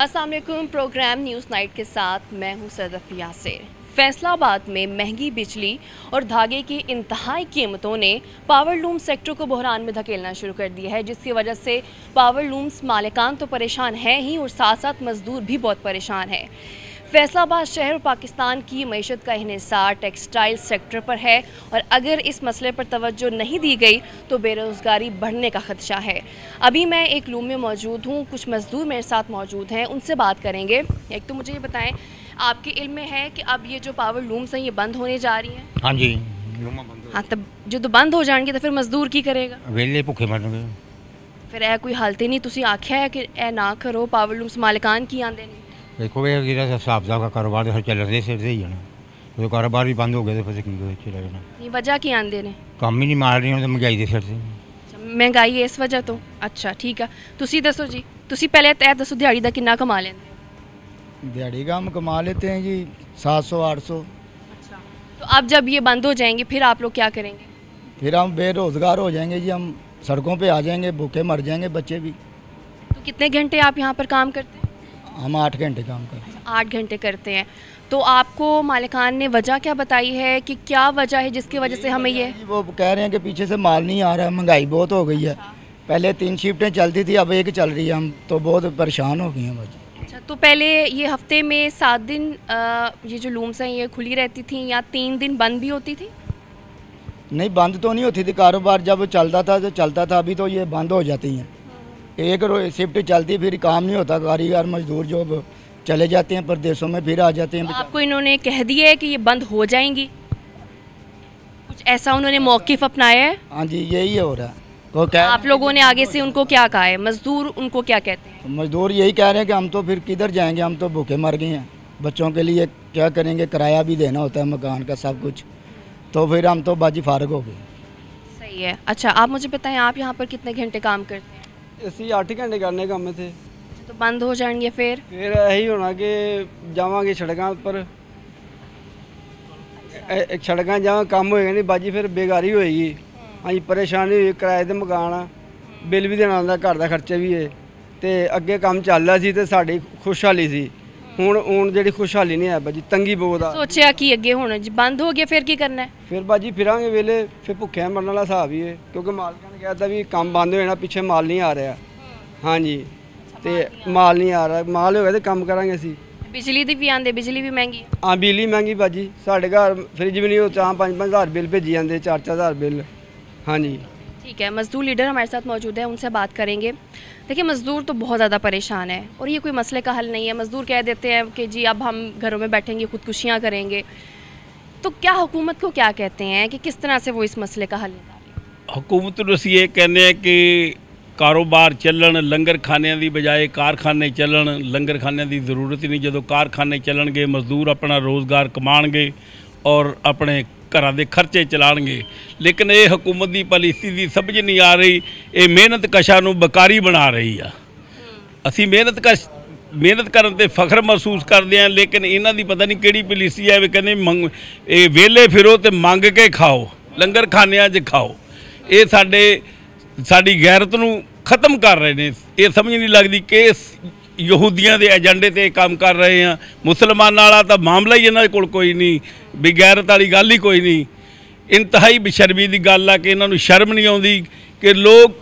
अस्सलाम वालेकुम। Programme news night के साथ मैं हूं सदफ यासिर। फैसलाबाद में महंगी बिजली और धागे की इंतहाई कीमतों ने पावर लूम सेक्टर को बहरान में धकेलना शुरू कर दिया है, जिसकी वजह से पावर लूम्स मालिकान तो परेशान हैं ही और साथ साथ मजदूर भी बहुत परेशान हैं। फैसलाबाद शहर और पाकिस्तान की मईशत का इन्हिसार टेक्सटाइल सेक्टर पर है और अगर इस मसले पर तवज्जो नहीं दी गई तो बेरोज़गारी बढ़ने का ख़दशा है। अभी मैं एक लूम में मौजूद हूँ, कुछ मज़दूर मेरे साथ मौजूद हैं, उनसे बात करेंगे। एक तो मुझे ये बताएं, आपके इल्म में है कि अब ये जो पावर लूम्स हैं ये बंद होने जा रही हैं? हाँ जी, हाँ, तब जो तो बंद हो जाएंगे तो फिर मजदूर की करेगा? वेले भुखे मरनगे। फिर ऐ कोई हालत ही नहीं, तुसी आख्या है कि ऐ ना करो, पावर लूम्स मालिकान की आंदे नहीं। देखो ये हिसाब का कारोबार तो चल रहे सिर से ही है ना, तो कारोबार भी बंद हो गया तो फिर की चलेगा। ये वजह की आंदे ने काम ही नहीं मार रही तो महंगाई दे सिर से। महंगाई है इस वजह तो। अच्छा ठीक है, तुसी दसो जी, तुसी पहले तय दसो दिहाड़ी दा कितना कमा लेंदे? दिहाड़ी का हम कमा लेते हैं जी 700-800। अच्छा, तो अब जब ये बंद हो जाएंगे फिर आप लोग क्या करेंगे? फिर हम बेरोज़गार हो जाएंगे जी, हम सड़कों पे आ जाएंगे, भूखे मर जाएंगे बच्चे भी। तो कितने घंटे आप यहाँ पर काम करते हैं? हम 8 घंटे काम करते हैं। 8 घंटे करते हैं। तो आपको मालिकान ने वजह क्या बताई है कि क्या वजह है जिसकी वजह से हमें ये? वो कह रहे हैं कि पीछे से माल नहीं आ रहा है, महंगाई बहुत हो गई है। पहले 3 शिफ्टें चलती थी, अब एक चल रही है, हम तो बहुत परेशान हो गए हैं बच्चे। अच्छा, तो पहले ये हफ्ते में 7 दिन ये जो लूम्स हैं ये खुली रहती थी या 3 दिन बंद भी होती थी? नहीं, बंद तो नहीं होती थी, कारोबार जब चलता था तो चलता था, अभी तो ये बंद हो जाती हैं। एक शिफ्ट चलती फिर काम नहीं होता, कारीगर मजदूर जो चले जाते हैं प्रदेशों में, फिर आ जाते हैं। तो आपको इन्होंने कह दिया है कि ये बंद हो जाएंगी? कुछ ऐसा उन्होंने मौक़िफ़ अपनाया है? हाँ जी, यही हो रहा है। आप लोगों ने आगे से उनको क्या कहा है? मजदूर उनको क्या कहते हैं? मजदूर यही कह रहे हैं कि हम तो फिर किधर जाएंगे, हम तो भूखे मर गए हैं, बच्चों के लिए क्या करेंगे, किराया भी देना होता है मकान का, सब कुछ, तो फिर हम तो बाजी फारग हो गए। सही है। अच्छा, आप मुझे बताएं, आप यहाँ पर कितने घंटे काम करते हैं? ਅਸੀਂ 8 घंटे करने काम थे। तो बंद हो जाएंगे फिर यही होना कि जावांगे सड़कों पर, सड़कों जहाँ काम होएगा नहीं बाजी, फिर बेगारी होएगी। अं परेशानी हुई, किराए के मकान आ, बिल भी देना आंदा, घर का खर्चा भी है, तो अगे काम चल रहा सी तो साड़ी खुशहाली सी। हुण जी खुशहाली नहीं है बाजी, तंगी बहुत आ। सोचा कि अगे हुण बंद हो गया फिर की करना है? फिर बाजी फिरांगे वेले, फिर भुखे मरने वाला हिसाब ही है, क्योंकि मालिक ने कहता भी काम बंद हो जाना, पीछे माल नहीं आ रहा। हाँ जी, तो माल नहीं आ रहा, माल होगा तो काम करांगे असी। बिजली दी भी आंदे, बिजली भी महंगी? हाँ, बिजली महंगी बाजी, साढ़े घर फ्रिज भी नहीं हो, 4-5 हज़ार बिल भेजी जाते, 4-4 हज़ार बिल। हाँ जी, ठीक है। मज़दूर लीडर हमारे साथ मौजूद है, उनसे बात करेंगे। देखिए, मज़दूर तो बहुत ज़्यादा परेशान है और ये कोई मसले का हल नहीं है। मज़दूर कह देते हैं कि जी अब हम घरों में बैठेंगे, खुदकुशियाँ करेंगे। तो क्या हुकूमत को क्या कहते हैं कि किस तरह से वो इस मसले का हल निकाले? हुकूमत नूं असीं ये कहने कि कारोबार चलन, लंगर खाने की बजाय कारखाने चलन। लंगर खाने की जरूरत ही नहीं, जो कारखाने चलणगे मजदूर अपना रोज़गार कमाणगे और अपने घर के खर्चे चलाणगे। लेकिन ये हुकूमत की पॉलिसी की समझ नहीं आ रही, ये मेहनत कशा नूं बेकारी बना रही आ। असीं मेहनत करन ते फख्र महसूस करते हैं, लेकिन इन्हां दी पता नहीं किहड़ी पॉलिसी है, कहने वेले फिरो तो मंग के खाओ, लंगर खानियां 'च खाओ। ये साडी गैरत नूं खत्म कर रहे हैं। ये समझ नहीं लगती कि यहूदियों के एजेंडे ते काम कर रहे हैं। मुसलमानों वाला तो मामला ही इन्हां कोल कोई नहीं, बेगैरत वाली गल ही कोई नहीं। इंतहाई बेशर्मी की गल है कि इन्हों शर्म नहीं आती कि लोग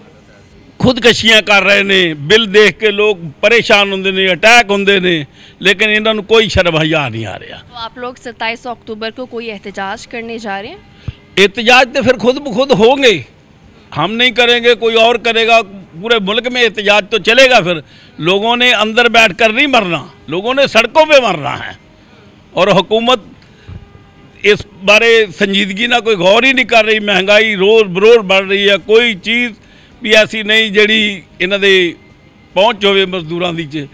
खुदकशियाँ कर रहे हैं, बिल देख के लोग परेशान होंगे ने, अटैक होंगे ने, लेकिन इन्हों कोई शर्म हज़ा नहीं आ रहा। तो आप लोग 27 अक्टूबर को कोई एहतजाज करने जा रहे हैं? एहतजाज तो फिर खुद ब खुद होंगे, हम नहीं करेंगे, कोई और करेगा। पूरे मुल्क में एहतजाज तो चलेगा। फिर लोगों ने अंदर बैठ कर नहीं मरना, लोगों ने सड़कों पे मरना है। और हुकूमत इस बारे संजीदगी ना कोई गौर ही नहीं कर रही। महंगाई रोज़ बरोज़ बढ़ रही है, कोई चीज़ भी ऐसी नहीं जिहड़ी इन्हां दे पहुँच होवे मजदूरां दी च।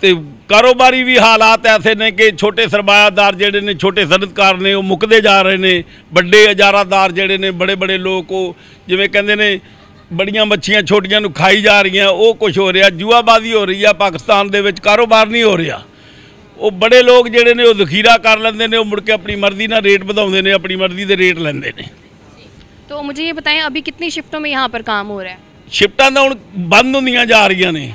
ते कारोबारी भी हालात ऐसे ने कि छोटे सरमायादार जिहड़े ने, छोटे सनतकार ने, वो मुकदे जा रहे हैं। बड़े इजारादार जिहड़े ने, बड़े बड़े लोग वो जिवें कहंदे ने बड़ियां मच्छियां छोटियां नूं खाई जा रही हैं, वो कुछ हो रहा। जुआबाजी हो रही है पाकिस्तान दे विच, कारोबार नहीं हो रहा। वो बड़े लोग जिहड़े ने वो जखीरा कर लेंदे ने, वो मुड़ के अपनी मर्जी नाल रेट वधाउंदे ने, अपनी मर्जी दे रेट लैंदे ने। तो मुझे ये बताएं, अभी कितनी शिफ्टों में यहाँ पर काम हो रहा है? शिफ्टां तां हुण बंद होंदियां जा रही ने,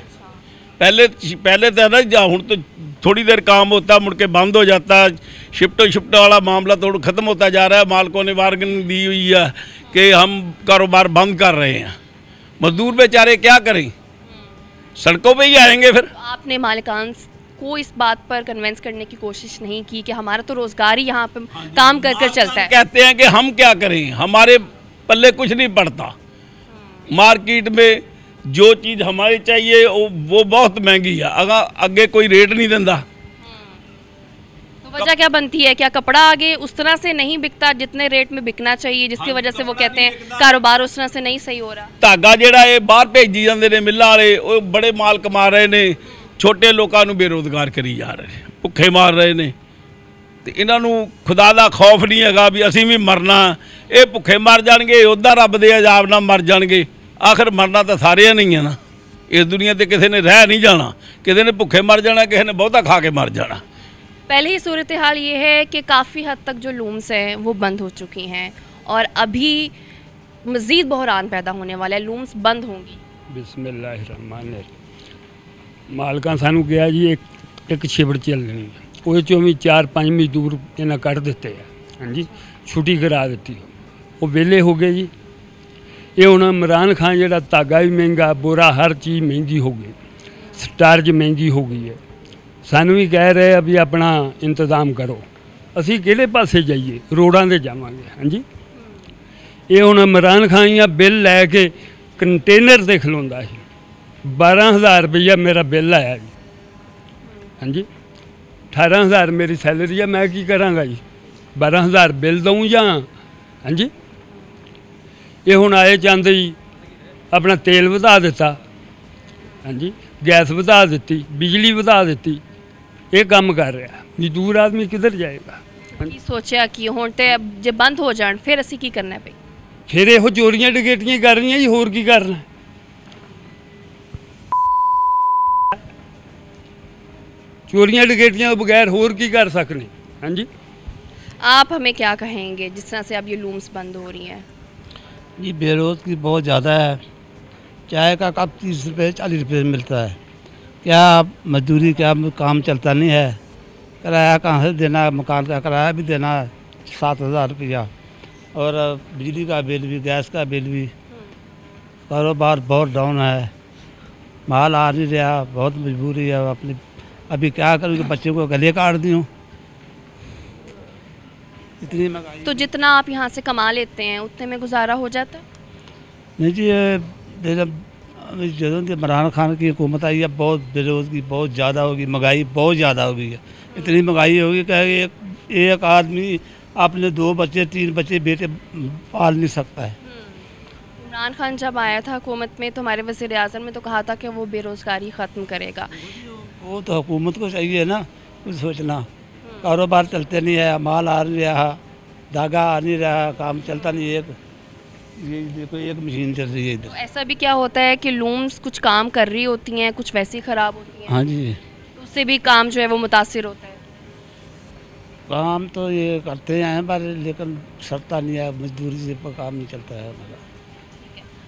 पहले पहले तो है ना हूँ तो थोड़ी देर काम होता मुड़ के बंद हो जाता। शिफ्ट वाला मामला थोड़ा ख़त्म होता जा रहा है। मालिकों ने वार्निंग दी हुई है कि हम कारोबार बंद कर रहे हैं। मजदूर बेचारे क्या करें, सड़कों पे ही आएंगे फिर। आपने मालिकान को इस बात पर कन्विंस करने की कोशिश नहीं की कि हमारा तो रोजगार ही यहाँ पे काम कर कर चलता है? कहते हैं कि हम क्या करें, हमारे पल्ले कुछ नहीं पड़ता। मार्केट में जो चीज़ हमारी चाहिए वो बहुत महंगी है, अगर आगे कोई रेट नहीं देता। तो वजह क्या बनती है? क्या कपड़ा आगे उस तरह से नहीं बिकता जितने रेट में बिकना चाहिए, जिसकी वजह से वो कहते हैं कारोबार उस तरह से नहीं सही हो रहा? धागा ਜਿਹੜਾ ਇਹ ਬਾਹਰ ਭੇਜੀ ਜਾਂਦੇ ਨੇ ਮਿੱਲਾਂ ਵਾਲੇ, ਉਹ ਬੜੇ ਮਾਲ ਕਮਾ ਰਹੇ ਨੇ, ਛੋਟੇ ਲੋਕਾਂ ਨੂੰ ਬੇਰੋਜ਼ਗਾਰ ਕਰੀ ਜਾ ਰਹੇ ਨੇ, ਭੁੱਖੇ ਮਾਰ ਰਹੇ ਨੇ। ਤੇ ਇਹਨਾਂ ਨੂੰ ਖੁਦਾ ਦਾ ਖੌਫ ਨਹੀਂ ਹੈਗਾ ਵੀ ਅਸੀਂ ਵੀ ਮਰਨਾ। ਇਹ ਭੁੱਖੇ ਮਰ ਜਾਣਗੇ, ਉੱਦਾਂ ਰੱਬ ਦੇ ਅਜ਼ਾਬ ਨਾਲ ਮਰ ਜਾਣਗੇ। ਆਖਰ ਮਰਨਾ ਤਾਂ ਸਾਰਿਆਂ ਨੇ ਹੀ ਆ ਨਾ, ਇਸ ਦੁਨੀਆ ਤੇ ਕਿਸੇ ਨੇ ਰਹਿ ਨਹੀਂ ਜਾਣਾ, ਕਿਸੇ ਨੇ ਭੁੱਖੇ ਮਰ ਜਾਣਾ, ਕਿਸੇ ਨੇ ਬਹੁਤਾ ਖਾ ਕੇ ਮਰ जाना। पहले ही सूरत हाल ये है कि काफ़ी हद तक जो लूम्स हैं वो बंद हो चुकी हैं और अभी मज़ीद बहरान पैदा होने वाला है, लूम्स बंद होंगी। बिस्मिल्लाहिर्रहमानिर्रहीम। मालकां सानू कहा जी एक शिफ्ट चलनी है, ਉਹਦੇ ਚੋਂ ਵੀ 4-5 ਮਜ਼ਦੂਰ ਇਹਨਾਂ ਕੱਢ ਦਿੱਤੇ ਆ। ਹਾਂਜੀ, ਛੁੱਟੀ ਕਰਾ ਦਿੱਤੀ, ਉਹ ਵਿਹਲੇ ਹੋ ਗਏ ਜੀ। ਇਹ ਹੁਣ ਇਮਰਾਨ ਖਾਨ ਜਿਹੜਾ ਧਾਗਾ ਵੀ ਮਹਿੰਗਾ, ਬੋਰਾ ਹਰ ਚੀਜ਼ ਮਹਿੰਗੀ ਹੋ ਗਈ, ਸਟਾਰਚ ਮਹਿੰਗੀ ਹੋ ਗਈ ਹੈ। ਸਾਨੂੰ ਵੀ ਕਹਿ ਰਹੇ ਆ ਵੀ ਆਪਣਾ ਇੰਤਜ਼ਾਮ ਕਰੋ। ਅਸੀਂ ਕਿਹੜੇ ਪਾਸੇ ਜਾਈਏ? ਰੋਡਾਂ 'ਤੇ ਜਾਵਾਂਗੇ। ਹਾਂਜੀ, ਇਹ ਹੁਣ ਇਮਰਾਨ ਖਾਨ ਆ ਬਿੱਲ ਲੈ ਕੇ ਕੰਟੇਨਰ 'ਤੇ ਖਲੋਂਦਾ ਸੀ। 12,000 ਰੁਪਈਆ ਮੇਰਾ ਬਿੱਲ ਆਇਆ ਜੀ। ਹਾਂਜੀ, 18,000 ਮੇਰੀ ਸੈਲਰੀ ਆ, ਮੈਂ ਕੀ ਕਰਾਂਗਾ ਜੀ? 12,000 ਬਿੱਲ ਦਊਂ ਜਾਂ? ਹਾਂਜੀ, ਇਹ ਹੁਣ ਆਏ ਚਾਹੁੰਦੇ ਜੀ ਆਪਣਾ ਤੇਲ ਵਧਾ ਦਿੱਤਾ। ਹਾਂਜੀ, ਗੈਸ ਵਧਾ ਦਿੱਤੀ, ਬਿਜਲੀ ਵਧਾ ਦਿੱਤੀ। ਇਹ ਕੰਮ ਕਰ ਰਿਹਾ, ਮਜ਼ਦੂਰ ਆਦਮੀ ਕਿੱਧਰ ਜਾਏਗਾ? ਕੀ ਸੋਚਿਆ ਕਿ ਹੁਣ ਤੇ ਜੇ ਬੰਦ ਹੋ ਜਾਣ ਫਿਰ ਅਸੀਂ ਕੀ ਕਰਨਾ ਪਈ? ਫਿਰ ਇਹੋ ਚੋਰੀਆਂ ਡਕੈਤੀਆਂ ਕਰ ਰਹੀਆਂ ਜੀ, ਹੋਰ ਕੀ ਕਰਨਾ? चोरियां डकैतियां बगैर होर की कर सकने। हाँ जी, आप हमें क्या कहेंगे जिस तरह से अब ये लूम्स बंद हो रही हैं? जी बेरोज़गारी बहुत ज़्यादा है। चाय का कप 30 रुपये 40 रुपये मिलता है, क्या मजदूरी, क्या काम चलता नहीं है। किराया कहाँ से देना है, मकान का किराया भी देना है 7,000 रुपया, और बिजली का बिल भी, गैस का बिल भी। कारोबार बहुत डाउन है, माल आ नहीं रहा, बहुत मजबूरी है। अपनी अभी क्या करूँ कि बच्चे को गले काट दी हूँ, इतनी महंगाई। तो जितना आप यहाँ से कमा लेते हैं उतने में गुजारा हो जाता है? नहीं जी, ਜਦੋਂ ਦੀ इमरान खान की हुकूमत आई है बहुत बेरोज़गारी बहुत ज़्यादा होगी, महंगाई बहुत ज़्यादा हो गई है। इतनी महंगाई होगी कि एक आदमी अपने 2 बच्चे 3 बच्चे बेटे पाल नहीं सकता है। इमरान खान जब आया था हुकूमत में तो हमारे वज़ीर आज़म ने तो कहा था कि वो बेरोज़गारी ख़त्म करेगा। वो तो हुकूमत को चाहिए ना कुछ सोचना। कारोबार चलते नहीं है, माल आ नहीं रहा, धागा आ नहीं रहा, काम चलता नहीं है। ये देखो एक मशीन चल रही है तो इधर। ऐसा भी क्या होता है कि लूम्स कुछ काम कर रही होती हैं, कुछ वैसी ख़राब होती हैं? हाँ जी, तो उससे भी काम जो है वो मुतासिर होता है? काम तो ये करते हैं पर लेकिन सरता नहीं है, मजदूरी से काम नहीं चलता है हमारा।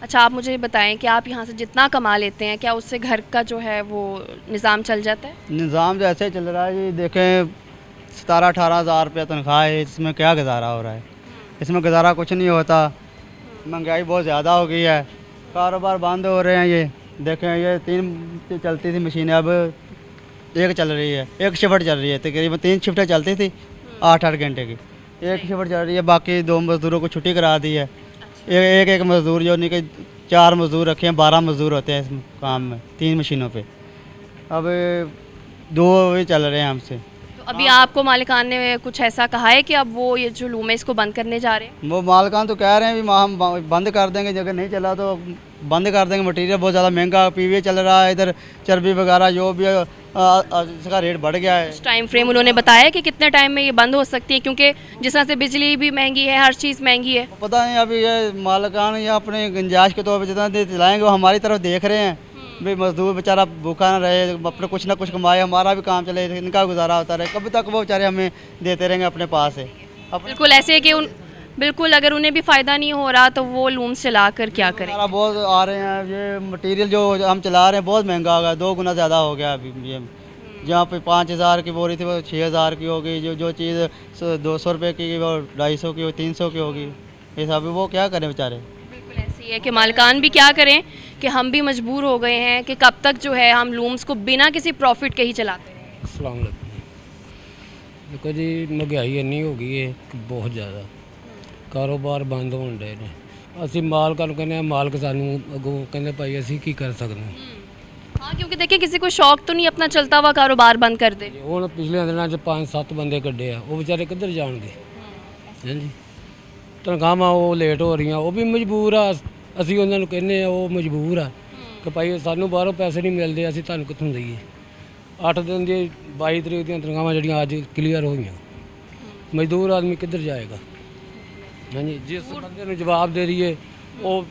अच्छा, आप मुझे बताएं कि आप यहाँ से जितना कमा लेते हैं क्या उससे घर का जो है वो निज़ाम चल जाता है? निज़ाम जो ऐसे चल रहा है जी, देखें 17-18 हज़ार रुपया तनख्वाह है, इसमें क्या गुजारा हो रहा है? इसमें गुजारा कुछ नहीं होता। महंगाई बहुत ज़्यादा हो गई है, कारोबार बंद हो रहे हैं। ये देखें, ये 3 चलती थी मशीनें, अब 1 चल रही है, 1 शिफ्ट चल रही है। तकरीबन 3 शिफ्टें चलती थी 8-8 घंटे की, 1 शिफ्ट चल रही है। बाकी 2 मज़दूरों को छुट्टी करा दी है। एक मज़दूर जो नहीं कि 4 मज़दूर रखे हैं, 12 मज़दूर होते हैं इस काम में 3 मशीनों पे। अब 2 भी चल रहे हैं हमसे। तो अभी आपको मालिकान ने कुछ ऐसा कहा है कि अब वो ये जो लूम है इसको बंद करने जा रहे हैं? वो मालिकान तो कह रहे हैं भी हम बंद कर देंगे, अगर नहीं चला तो बंद कर देंगे। मटीरियल बहुत ज़्यादा महंगा, पीवीए चल रहा है, इधर चर्बी वगैरह जो भी इसका रेट बढ़ गया है। टाइम फ्रेम उन्होंने बताया कि कितने टाइम में ये बंद हो सकती है? क्योंकि जिस तरह से बिजली भी महंगी है, हर चीज़ महंगी है। पता नहीं, अभी ये मालिकान या अपने गुंजाइश के तौर पर जितना देर चलाएँगे वो हमारी तरफ देख रहे हैं भाई मजदूर बेचारा भूखा ना रहे, अपने कुछ ना कुछ कमाए, हमारा भी काम चले, इनका गुजारा होता रहे। कब तक वो बेचारे हमें देते रहेंगे अपने पास से? बिल्कुल ऐसे है कि बिल्कुल, अगर उन्हें भी फ़ायदा नहीं हो रहा तो वो लूम्स चला कर क्या करें? हमारा बहुत आ रहे हैं, ये मटेरियल जो हम चला रहे हैं बहुत महंगा हो गया, 2 गुना ज़्यादा हो गया अभी। ये जहाँ पे 5,000 की बोरी थी वो 6,000 की हो गई, जो चीज़ 200 रुपये की वो 250 की हो, 300 की होगी। हिसाब वो क्या करें बेचारे। बिल्कुल ऐसी है कि मालिकान भी क्या करें कि हम भी मजबूर हो गए हैं कि कब तक जो है हम लूम्स को बिना किसी प्रॉफिट के ही चलाते रहें। अस्सलाम वालेकुम। देखो जी, महंगाई इन्नी हो गई है कि बहुत ज़्यादा, कारोबार बंद होਣ ਡੇ ਨੇ। ਅਸੀਂ ਮਾਲਕਾਂ ਨੂੰ ਕਹਿੰਦੇ ਆ, ਮਾਲਕ ਸਾਨੂੰ ਅੱਗੋਂ ਕਹਿੰਦੇ ਭਾਈ ਅਸੀਂ ਕੀ ਕਰ ਸਕਦੇ ਹਾਂ। हाँ, क्योंकि देखिए किसी को शौक तो नहीं अपना चलता हुआ कारोबार बंद कर दे। ਹੁਣ ਪਿਛਲੇ ਦਿਨਾਂ 'ਚ 5-7 ਬੰਦੇ ਕੱਢੇ ਆ, ਉਹ ਵਿਚਾਰੇ ਕਿੱਧਰ ਜਾਣਗੇ? ਹਾਂਜੀ, ਤਨਖਾਹਾਂ ਉਹ ਲੇਟ ਹੋ ਰਹੀਆਂ, ਉਹ ਵੀ ਮਜਬੂਰ ਆ। ਅਸੀਂ ਉਹਨਾਂ ਨੂੰ ਕਹਿੰਦੇ ਆ, ਉਹ ਮਜਬੂਰ ਆ ਕਿ ਭਾਈ ਸਾਨੂੰ ਬਾਹਰੋਂ ਪੈਸੇ ਨਹੀਂ ਮਿਲਦੇ, ਅਸੀਂ ਤੁਹਾਨੂੰ ਕਿੱਥੋਂ ਦਈਏ। 8 ਦਿਨ ਦੀ 22 ਤਰੀਕ ਦੀਆਂ ਤਨਖਾਹਾਂ ਜਿਹੜੀਆਂ ਅੱਜ ਕਲੀਅਰ ਹੋਈਆਂ, ਮਜ਼ਦੂਰ ਆਦਮੀ ਕਿੱਧਰ ਜਾਏਗਾ? ਹਾਂਜੀ, ਜਿਸ ਬੰਦੇ ਨੂੰ ਜਵਾਬ ਦੇ ਰਹੀਏ ਉਹ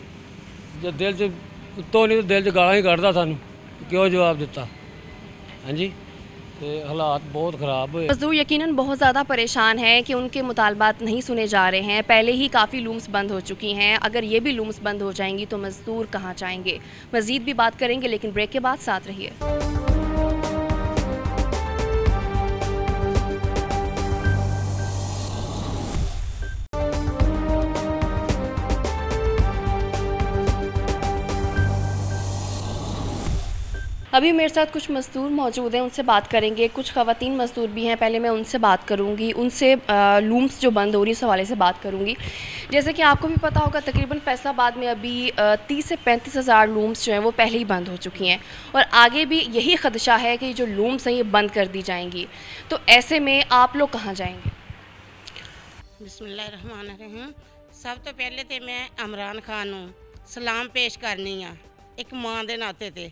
ਜੇ ਦਿਲ 'ਚ ਉੱਤੋਂ ਨਹੀਂ ਦਿਲ 'ਚ ਗਾਲਾਂ ਹੀ ਕੱਢਦਾ ਸਾਨੂੰ, क्यों जवाब दिता। हाँ जी, तो हालात बहुत ख़राब हुए। मजदूर यकीनन बहुत ज़्यादा परेशान हैं कि उनके मुतालबात नहीं सुने जा रहे हैं। पहले ही काफ़ी लूम्स बंद हो चुकी हैं, अगर ये भी लूम्स बंद हो जाएंगी तो मजदूर कहाँ जाएंगे? मज़ीद भी बात करेंगे, लेकिन ब्रेक के बाद साथ रहिए। अभी मेरे साथ कुछ मज़दूर मौजूद हैं, उनसे बात करेंगे। कुछ ख़वातीन मज़दूर भी हैं, पहले मैं उनसे बात करूंगी, उनसे लूम्स जो बंद हो रही है इस हवाले से बात करूंगी। जैसे कि आपको भी पता होगा, तकरीबन फैसलाबाद में अभी 30 से 35 हज़ार लूम्स जो हैं वो पहले ही बंद हो चुकी हैं और आगे भी यही ख़दशा है कि जो लूम्स हैं ये बंद कर दी जाएंगी। तो ऐसे में आप लोग कहाँ जाएंगे? बिस्मिल्लाहिर्रहमानिर्रहीम। सब तो पहले तो मैं इमरान खान नूं सलाम पेश करनी आ, एक मां दे नाते ते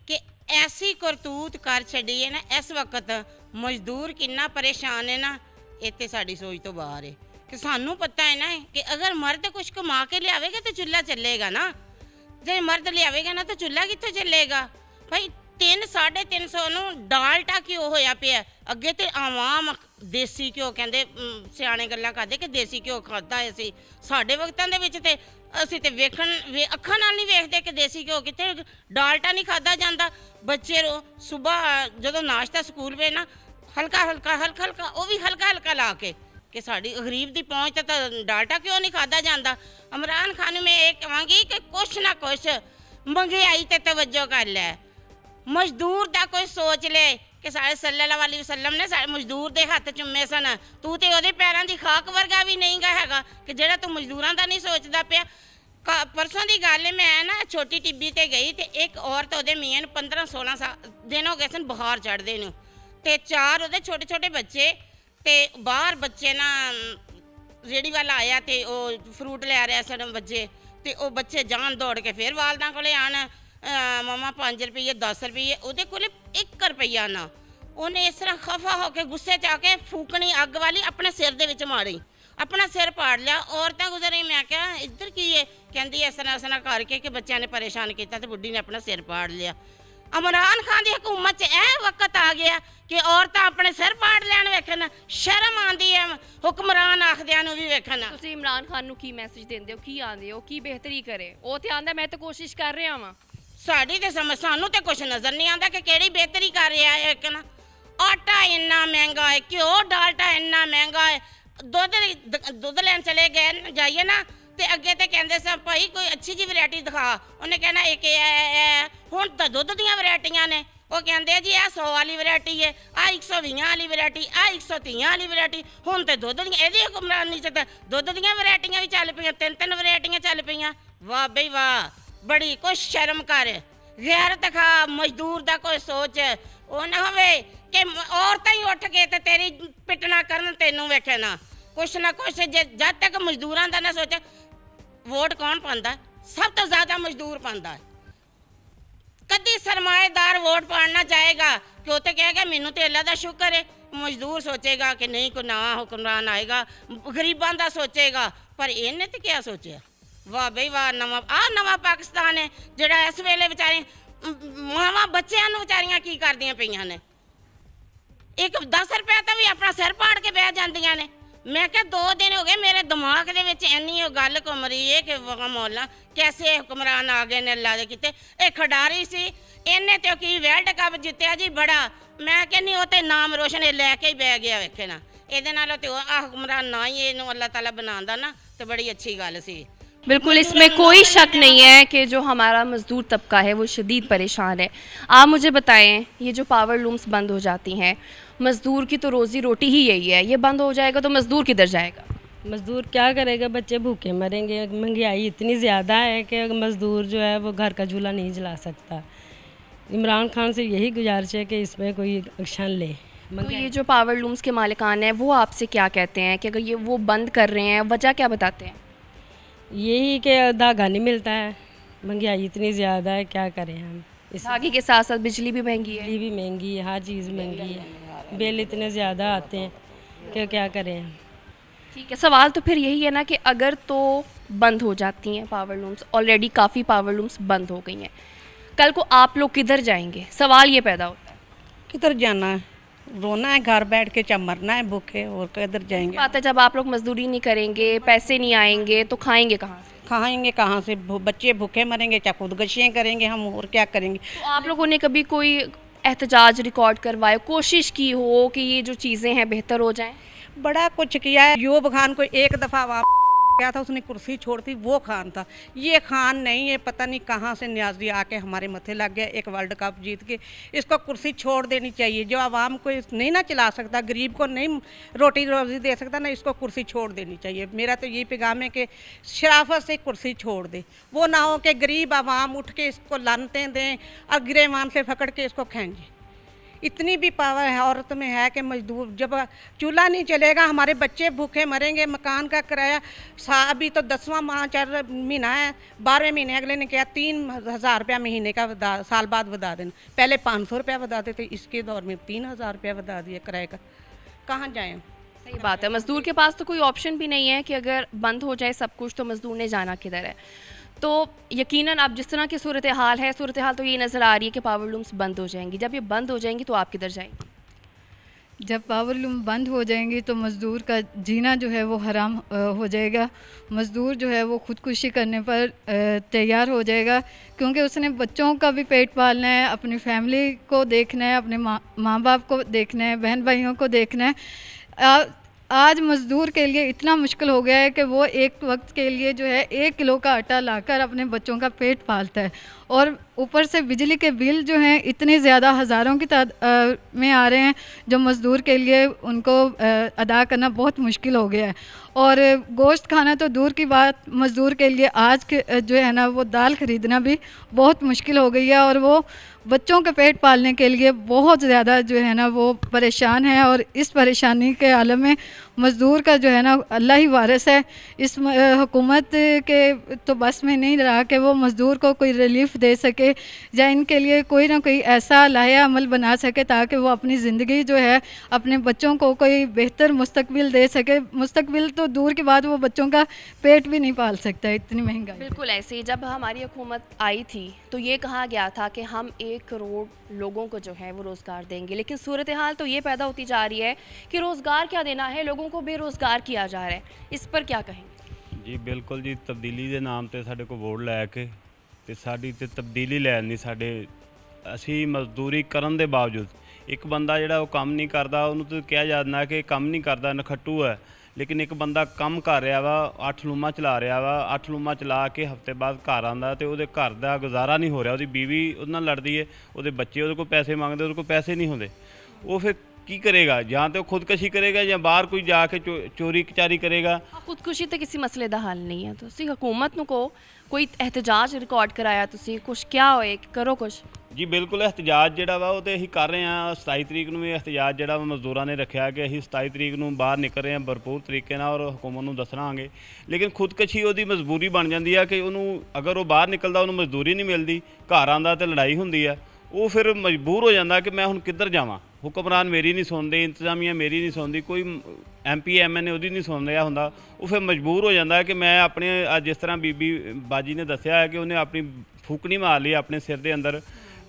कि ऐसी करतूत कर छड़ी है ना। इस वक्त मजदूर कितना परेशान है ना, इतने साड़ी सोच तो बाहर है कि सानू पता है ना कि अगर मर्द कुछ कमा के लियावेगा तो चूल्हा चलेगा ना, जो मर्द लियावेगा ना तो चूल्हा कित्थों चलेगा भाई। 300-350 ਨੂੰ ਡਾਲਟਾ ਘਿਓ ਹੋਇਆ ਪਿਆ। ਅੱਗੇ ਤੇ ਆਵਾਮ ਦੇਸੀ ਘਿਓ ਕਹਿੰਦੇ, ਸਿਆਣੇ ਗੱਲਾਂ ਕਰਦੇ ਕਿ ਦੇਸੀ ਘਿਓ ਖਾਦਾ ਅਸੀਂ। ਸਾਡੇ ਵਕਤਾਂ ਦੇ ਵਿੱਚ ਤੇ ਅਸੀਂ ਤੇ ਅੱਖਾਂ ਨਾਲ ਨਹੀਂ ਵੇਖਦੇ ਕਿ ਦੇਸੀ ਘਿਓ ਕਿੱਥੇ, ਡਾਲਟਾ ਨਹੀਂ ਖਾਦਾ ਜਾਂਦਾ। ਬੱਚੇ ਸਵੇਰ ਜਦੋਂ ਨਾਸ਼ਤਾ ਸਕੂਲ ਵੇ ਨਾ ਹਲਕਾ ਉਹ ਵੀ ਹਲਕਾ ਲਾ ਕੇ ਕਿ ਸਾਡੀ ਗਰੀਬ ਦੀ ਪਹੁੰਚ ਤੇ ਤਾਂ ਡਾਲਟਾ ਕਿਉਂ ਨਹੀਂ ਖਾਦਾ ਜਾਂਦਾ। ਇਮਰਾਨ ਖਾਨ ਨੂੰ ਮੈਂ ਇਹ ਕਹਾਂਗੀ ਕਿ ਕੁਛ ਨਾ ਕੁਛ ਮਹਿੰਗਾਈ ਤੇ ਤਵੱਜੋ ਕਰ ਲੈ, मजदूर का कोई सोच ले कि साढ़े सल्लल्लाहु अलैहि वसल्लम ने साढ़े मजदूर के हत्थ चुम्मे सन। तू तो वो पैरों की खाक वर्गा भी नहीं गा है कि जो तू मजदूरों का नहीं सोचता पिया। परसों की गल है, मैं ना छोटी टिब्बी ते गई तो एक औरत वो मियाँ 15-16 दिन हो गए सन बुखार चढ़ते नूं, तो 4 वो छोटे छोटे बच्चे, तो बाहर बच्चे ना रेहड़ी वाला आया तो वो फ्रूट ले रहे सन बच्चे, तो वो बच्चे जान दौड़ के फिर वालदा कोले आन, मम्मा 5 रुपये 10 रुपये, ਉਹਦੇ ਕੋਲੇ 1 ਰੁਪਈਆ ਨਾ। ਉਹਨੇ ਇਸ ਤਰ੍ਹਾਂ ਖਫਾ ਹੋ ਕੇ ਗੁੱਸੇ 'ਚ ਆ ਕੇ ਫੂਕਣੀ ਅੱਗ ਵਾਲੀ ਆਪਣੇ ਸਿਰ ਦੇ ਵਿੱਚ ਮਾਰੀ, ਆਪਣਾ ਸਿਰ ਪਾੜ ਲਿਆ। ਔਰਤਾਂ ਗੁਜ਼ਰੀ, ਮੈਂ ਕਿਹਾ ਇੱਧਰ ਕੀ ਹੈ? ਕਹਿੰਦੀ ਇਸ ਤਰ੍ਹਾਂ ਕਰਕੇ ਕਿ ਬੱਚਿਆਂ ਨੇ ਪਰੇਸ਼ਾਨ ਕੀਤਾ ਤੇ ਬੁੱਢੀ ਨੇ ਆਪਣਾ ਸਿਰ ਪਾੜ ਲਿਆ। ਇਮਰਾਨ ਖਾਨ ਦੀ ਹਕੂਮਤ 'ਚ ਇਹ ਵਕਤ ਆ ਗਿਆ ਕਿ ਔਰਤਾਂ ਆਪਣੇ ਸਿਰ ਪਾੜ ਲੈਣ, ਵੇਖਣ ਸ਼ਰਮ ਆਉਂਦੀ ਹੈ ਹੁਕਮਰਾਨ ਆਖਦਿਆਂ ਨੂੰ ਵੀ ਵੇਖਣ। ਤੁਸੀਂ ਇਮਰਾਨ ਖਾਨ ਨੂੰ ਕੀ ਮੈਸੇਜ ਦਿੰਦੇ ਹੋ, ਕੀ ਆਂਦੇ ਹੋ ਕੀ ਬਿਹਤਰੀ ਕਰੇ? ਉਹ ਤੇ ਆਂਦਾ ਮੈਂ ਤਾਂ ਕੋਸ਼ਿਸ਼ ਕਰ ਰਿਹਾ ਵਾਂ। साड़ी तो समझ सानू तो कुछ नज़र नहीं आता कि केड़ी बेहतरी कर रहा है। एक ना आटा इन्ना महंगा है, घ्यो डालटा इन्ना महंगा है। दुध लैन चले गए जाइए ना तो अगे तो कहते स भाई कोई अच्छी जी वैरायटी दिखा, उन्हें कहना एक हुण तो दुध दियाँ वैरायटियाँ ने। वो कहते जी आ 100 वाली वैरायटी है, आ 120 वाली वैरायटी, आ 130 वाली वैरायटी। हुण तो दुध दी यदि हुक्मरानी च दुध दियाँ वैरायटियाँ भी चल पईयां, 3 वैरायटियाँ चल पईयां। वाह बई वाह, बड़ी कुछ शर्म कर, गैरत खा। मजदूर का कोई सोच वो ना होवे कि औरतें ही उठ के ते तेरी पिटना करन, तेनों वेखे ना कुछ जब तक मजदूरों का ना सोचे। वोट कौन पांदा? सब तो ज़्यादा मजदूर पांदा है। कदी सरमाएदार वोट पाना चाहेगा कि वो तो कहेगा मैनू तो अल्लाह का शुक्र है। मजदूर सोचेगा कि नहीं कोई नवा हुक्मरान आएगा, गरीबों का सोचेगा। पर इन्हें तो क्या सोचा? वाह बई वाह, नवा पाकिस्तान है जोड़ा इस वेले बेचारे मावां बच्चों बेचारियां की करदियां पईयां ने। एक 10 रुपये तो भी अपना सिर पाड़ के बह जांदियां ने। मैं क्या 2 दिन हो गए मेरे दिमाग ਦੇ ਵਿੱਚ ਇੰਨੀ ਉਹ ਗੱਲ ਘੁੰਮ ਰਹੀ ਹੈ ਕਿ ਮੌਲਾ कैसे हुक्मरान आ गए ने अल्लाह दे किते ਇਹ ਖਿਡਾਰੀ ਸੀ ਇਹਨੇ ਤੇ ਕੀ ਵਰਲਡ ਕੱਪ ਜਿੱਤਿਆ ਜੀ ਬੜਾ ਮੈਂ ਕਹਿੰਨੀ ਉਹ ਤੇ ਨਾਮ ਰੋਸ਼ਨ ਇਹ ਲੈ ਕੇ ਹੀ ਬਹਿ ਗਿਆ ਵੇਖੇ ਨਾ ਇਹਦੇ ਨਾਲੋਂ ਤੇ ਉਹ ਹੁਕਮਰਾਨ ਨਾ ਹੀ ਇਹਨੂੰ ਅੱਲਾਹ ਤਾਲਾ ਬਣਾਉਂਦਾ ना तो बड़ी अच्छी गल सी। बिल्कुल, इसमें कोई शक नहीं है कि जो हमारा मज़दूर तबका है वो शदीद परेशान है। आप मुझे बताएं, ये जो पावर लूम्स बंद हो जाती हैं, मज़दूर की तो रोज़ी रोटी ही यही है, ये बंद हो जाएगा तो मज़दूर किधर जाएगा? मज़दूर क्या करेगा, बच्चे भूखे मरेंगे। महंगाई इतनी ज़्यादा है कि मज़दूर जो है वो घर का चूल्हा नहीं जला सकता। इमरान खान से यही गुजारिश है कि इसमें कोई एक्शन ले। तो ये जो पावर लूम्स के मालिकान हैं वो आपसे क्या कहते हैं कि अगर ये वो बंद कर रहे हैं, वजह क्या बताते हैं? यही कि धागा नहीं मिलता है, महंगाई इतनी ज़्यादा है, क्या करें हम। इस धागे के साथ साथ बिजली भी महंगी है। बिजली भी महंगी है, हर चीज़ महंगी है, बिल इतने ज़्यादा आते हैं कि क्या करें हम। ठीक है, सवाल तो फिर यही है ना कि अगर तो बंद हो जाती हैं पावर लूम्स, ऑलरेडी काफ़ी पावर लूम्स बंद हो गई हैं, कल को आप लोग किधर जाएंगे? सवाल ये पैदा होता है। किधर जाना है, रोना है घर बैठ के, चाहे मरना है भूखे, और किधर जाएंगे। बात है जब आप लोग मजदूरी नहीं करेंगे, पैसे नहीं आएंगे तो खाएंगे कहाँ से? खाएंगे कहाँ से, बच्चे भूखे मरेंगे, चाहे खुदकुशियाँ करेंगे हम, और क्या करेंगे। तो आप लोगों ने कभी कोई एहतजाज रिकॉर्ड करवाए, कोशिश की हो कि ये जो चीज़ें हैं बेहतर हो जाएं? बड़ा कुछ किया है। यूब खान को एक दफ़ा क्या था, उसने कुर्सी छोड़ दी, वो खान था, ये खान नहीं है। पता नहीं कहाँ से न्याजी आके हमारे मथे लग गया, एक वर्ल्ड कप जीत के। इसको कुर्सी छोड़ देनी चाहिए। जो आवाम को नहीं ना चला सकता, गरीब को नहीं रोटी रोजी दे सकता ना, इसको कुर्सी छोड़ देनी चाहिए। मेरा तो यही पैगाम है कि शराफत से कुर्सी छोड़ दे, वो ना हो कि गरीब आवाम उठ के इसको लानते दें और गिरेवान से पकड़ के इसको खींचे। इतनी भी पावर है औरत में है कि मजदूर जब चूल्हा नहीं चलेगा, हमारे बच्चे भूखे मरेंगे। मकान का किराया अभी तो 10वां माह चल महीना है, 12वें महीने अगले ने किया 3000 रुपया महीने का साल बाद बता देना। पहले 500 रुपया बताते थे, इसके दौर में 3000 रुपया बता दिया किराए का। कहाँ जाएँ? सही बात है, मज़दूर के पास तो कोई ऑप्शन भी नहीं है कि अगर बंद हो जाए सब कुछ तो मज़दूर ने जाना किधर है। तो यकीनन अब जिस तरह की सूरत हाल है, सूरत हाल तो ये नज़र आ रही है कि पावर लूम्स बंद हो जाएंगी। जब ये बंद हो जाएंगी तो आप किधर जाएंगी? जब पावर लूम बंद हो जाएंगी तो मज़दूर का जीना जो है वो हराम हो जाएगा। मज़दूर जो है वो ख़ुदकुशी करने पर तैयार हो जाएगा, क्योंकि उसने बच्चों का भी पेट पालना है, अपनी फैमिली को देखना है, अपने माँ बाप को देखना है, बहन भाइयों को देखना है। आज मज़दूर के लिए इतना मुश्किल हो गया है कि वो एक वक्त के लिए जो है 1 किलो का आटा लाकर अपने बच्चों का पेट पालता है, और ऊपर से बिजली के बिल जो हैं इतने ज़्यादा हज़ारों की में आ रहे हैं, जो मज़दूर के लिए उनको अदा करना बहुत मुश्किल हो गया है। और गोश्त खाना तो दूर की बात, मज़दूर के लिए आज के जो है ना वो दाल ख़रीदना भी बहुत मुश्किल हो गई है, और वो बच्चों के पेट पालने के लिए बहुत ज़्यादा जो है ना वो परेशान है। और इस परेशानी के आलम में मज़दूर का जो है ना अल्लाह ही वारिस है। इस हुकूमत के तो बस में नहीं रहा कि वो मज़दूर को कोई रिलीफ़ दे सके, या इनके लिए कोई ना कोई ऐसा लाया अमल बना सके ताकि वो अपनी ज़िंदगी जो है, अपने बच्चों को कोई बेहतर मुस्तकबिल दे सके। मुस्तकबिल तो दूर के बाद वो बच्चों का पेट भी नहीं पाल सकता, इतनी महंगाई। बिल्कुल ऐसे ही जब हमारी हुकूमत आई थी तो ये कहा गया था कि हम 1 करोड़ लोगों को जो है वो रोज़गार देंगे, लेकिन सूरत हाल तो ये पैदा होती जा रही है कि रोज़गार क्या देना है, लोगों को बेरोज़गार किया जा रहा है। इस पर क्या कहेंगे? जी बिल्कुल जी, तब्दीली के नाम पर साढ़े को वोट लैके तो साड़ी ते तब्दीली लैन नहीं, साढ़े असी मजदूरी करन दे बावजूद एक बंदा जिहड़ा वो काम नहीं करता, उन्होंने तो कहा जाता कि काम नहीं करता, नखट्टू है। लेकिन एक बंदा काम कर रहा वा, 8 लूमा चला रहा वा, 8 लूमा चला के हफ्ते बाद घर आंदा तो वो घर का गुजारा नहीं हो रहा, वो बीवी उन्हें लड़ती है, वो बच्चे वो पैसे मंगते, वो पैसे नहीं होंगे, वो फिर की करेगा? या तो खुदकशी करेगा या बाहर कोई जाके चोरी कचारी करेगा। खुदकुशी तो किसी मसले का हल नहीं है। तुसी हुकूमत को कोई एहतजाज रिकॉर्ड कराया, तुसी कुछ क्या होए करो कुछ? जी बिल्कुल, एहतजाज जोड़ा वा वो तो अं कर रहे हैं। 27 तरीक में भी एहतजाज जोड़ा मजदूरों ने रखा कि अं 27 तरीक को बाहर निकल रहे हैं भरपूर तरीके और हुकूमत को दसणांगे। लेकिन खुदकशी वो मजबूरी बन जाती है कि उन्होंने अगर वो बाहर निकलता उन्होंने मजदूरी नहीं मिलती, घर आता तो लड़ाई होंगी है, वो फिर मजबूर हो जाता कि मैं हुण किधर जावां। हुक्मरान मेरी नहीं सुनते, इंतजामिया मेरी नहीं सुनती, कोई MP MN वो नहीं सुन रहा होंदा, वो फिर मजबूर हो जाता है कि मैं अपने जिस तरह बीबी बाजी ने दसिया है कि उन्हें अपनी फूकनी मार ली अपने सिर के अंदर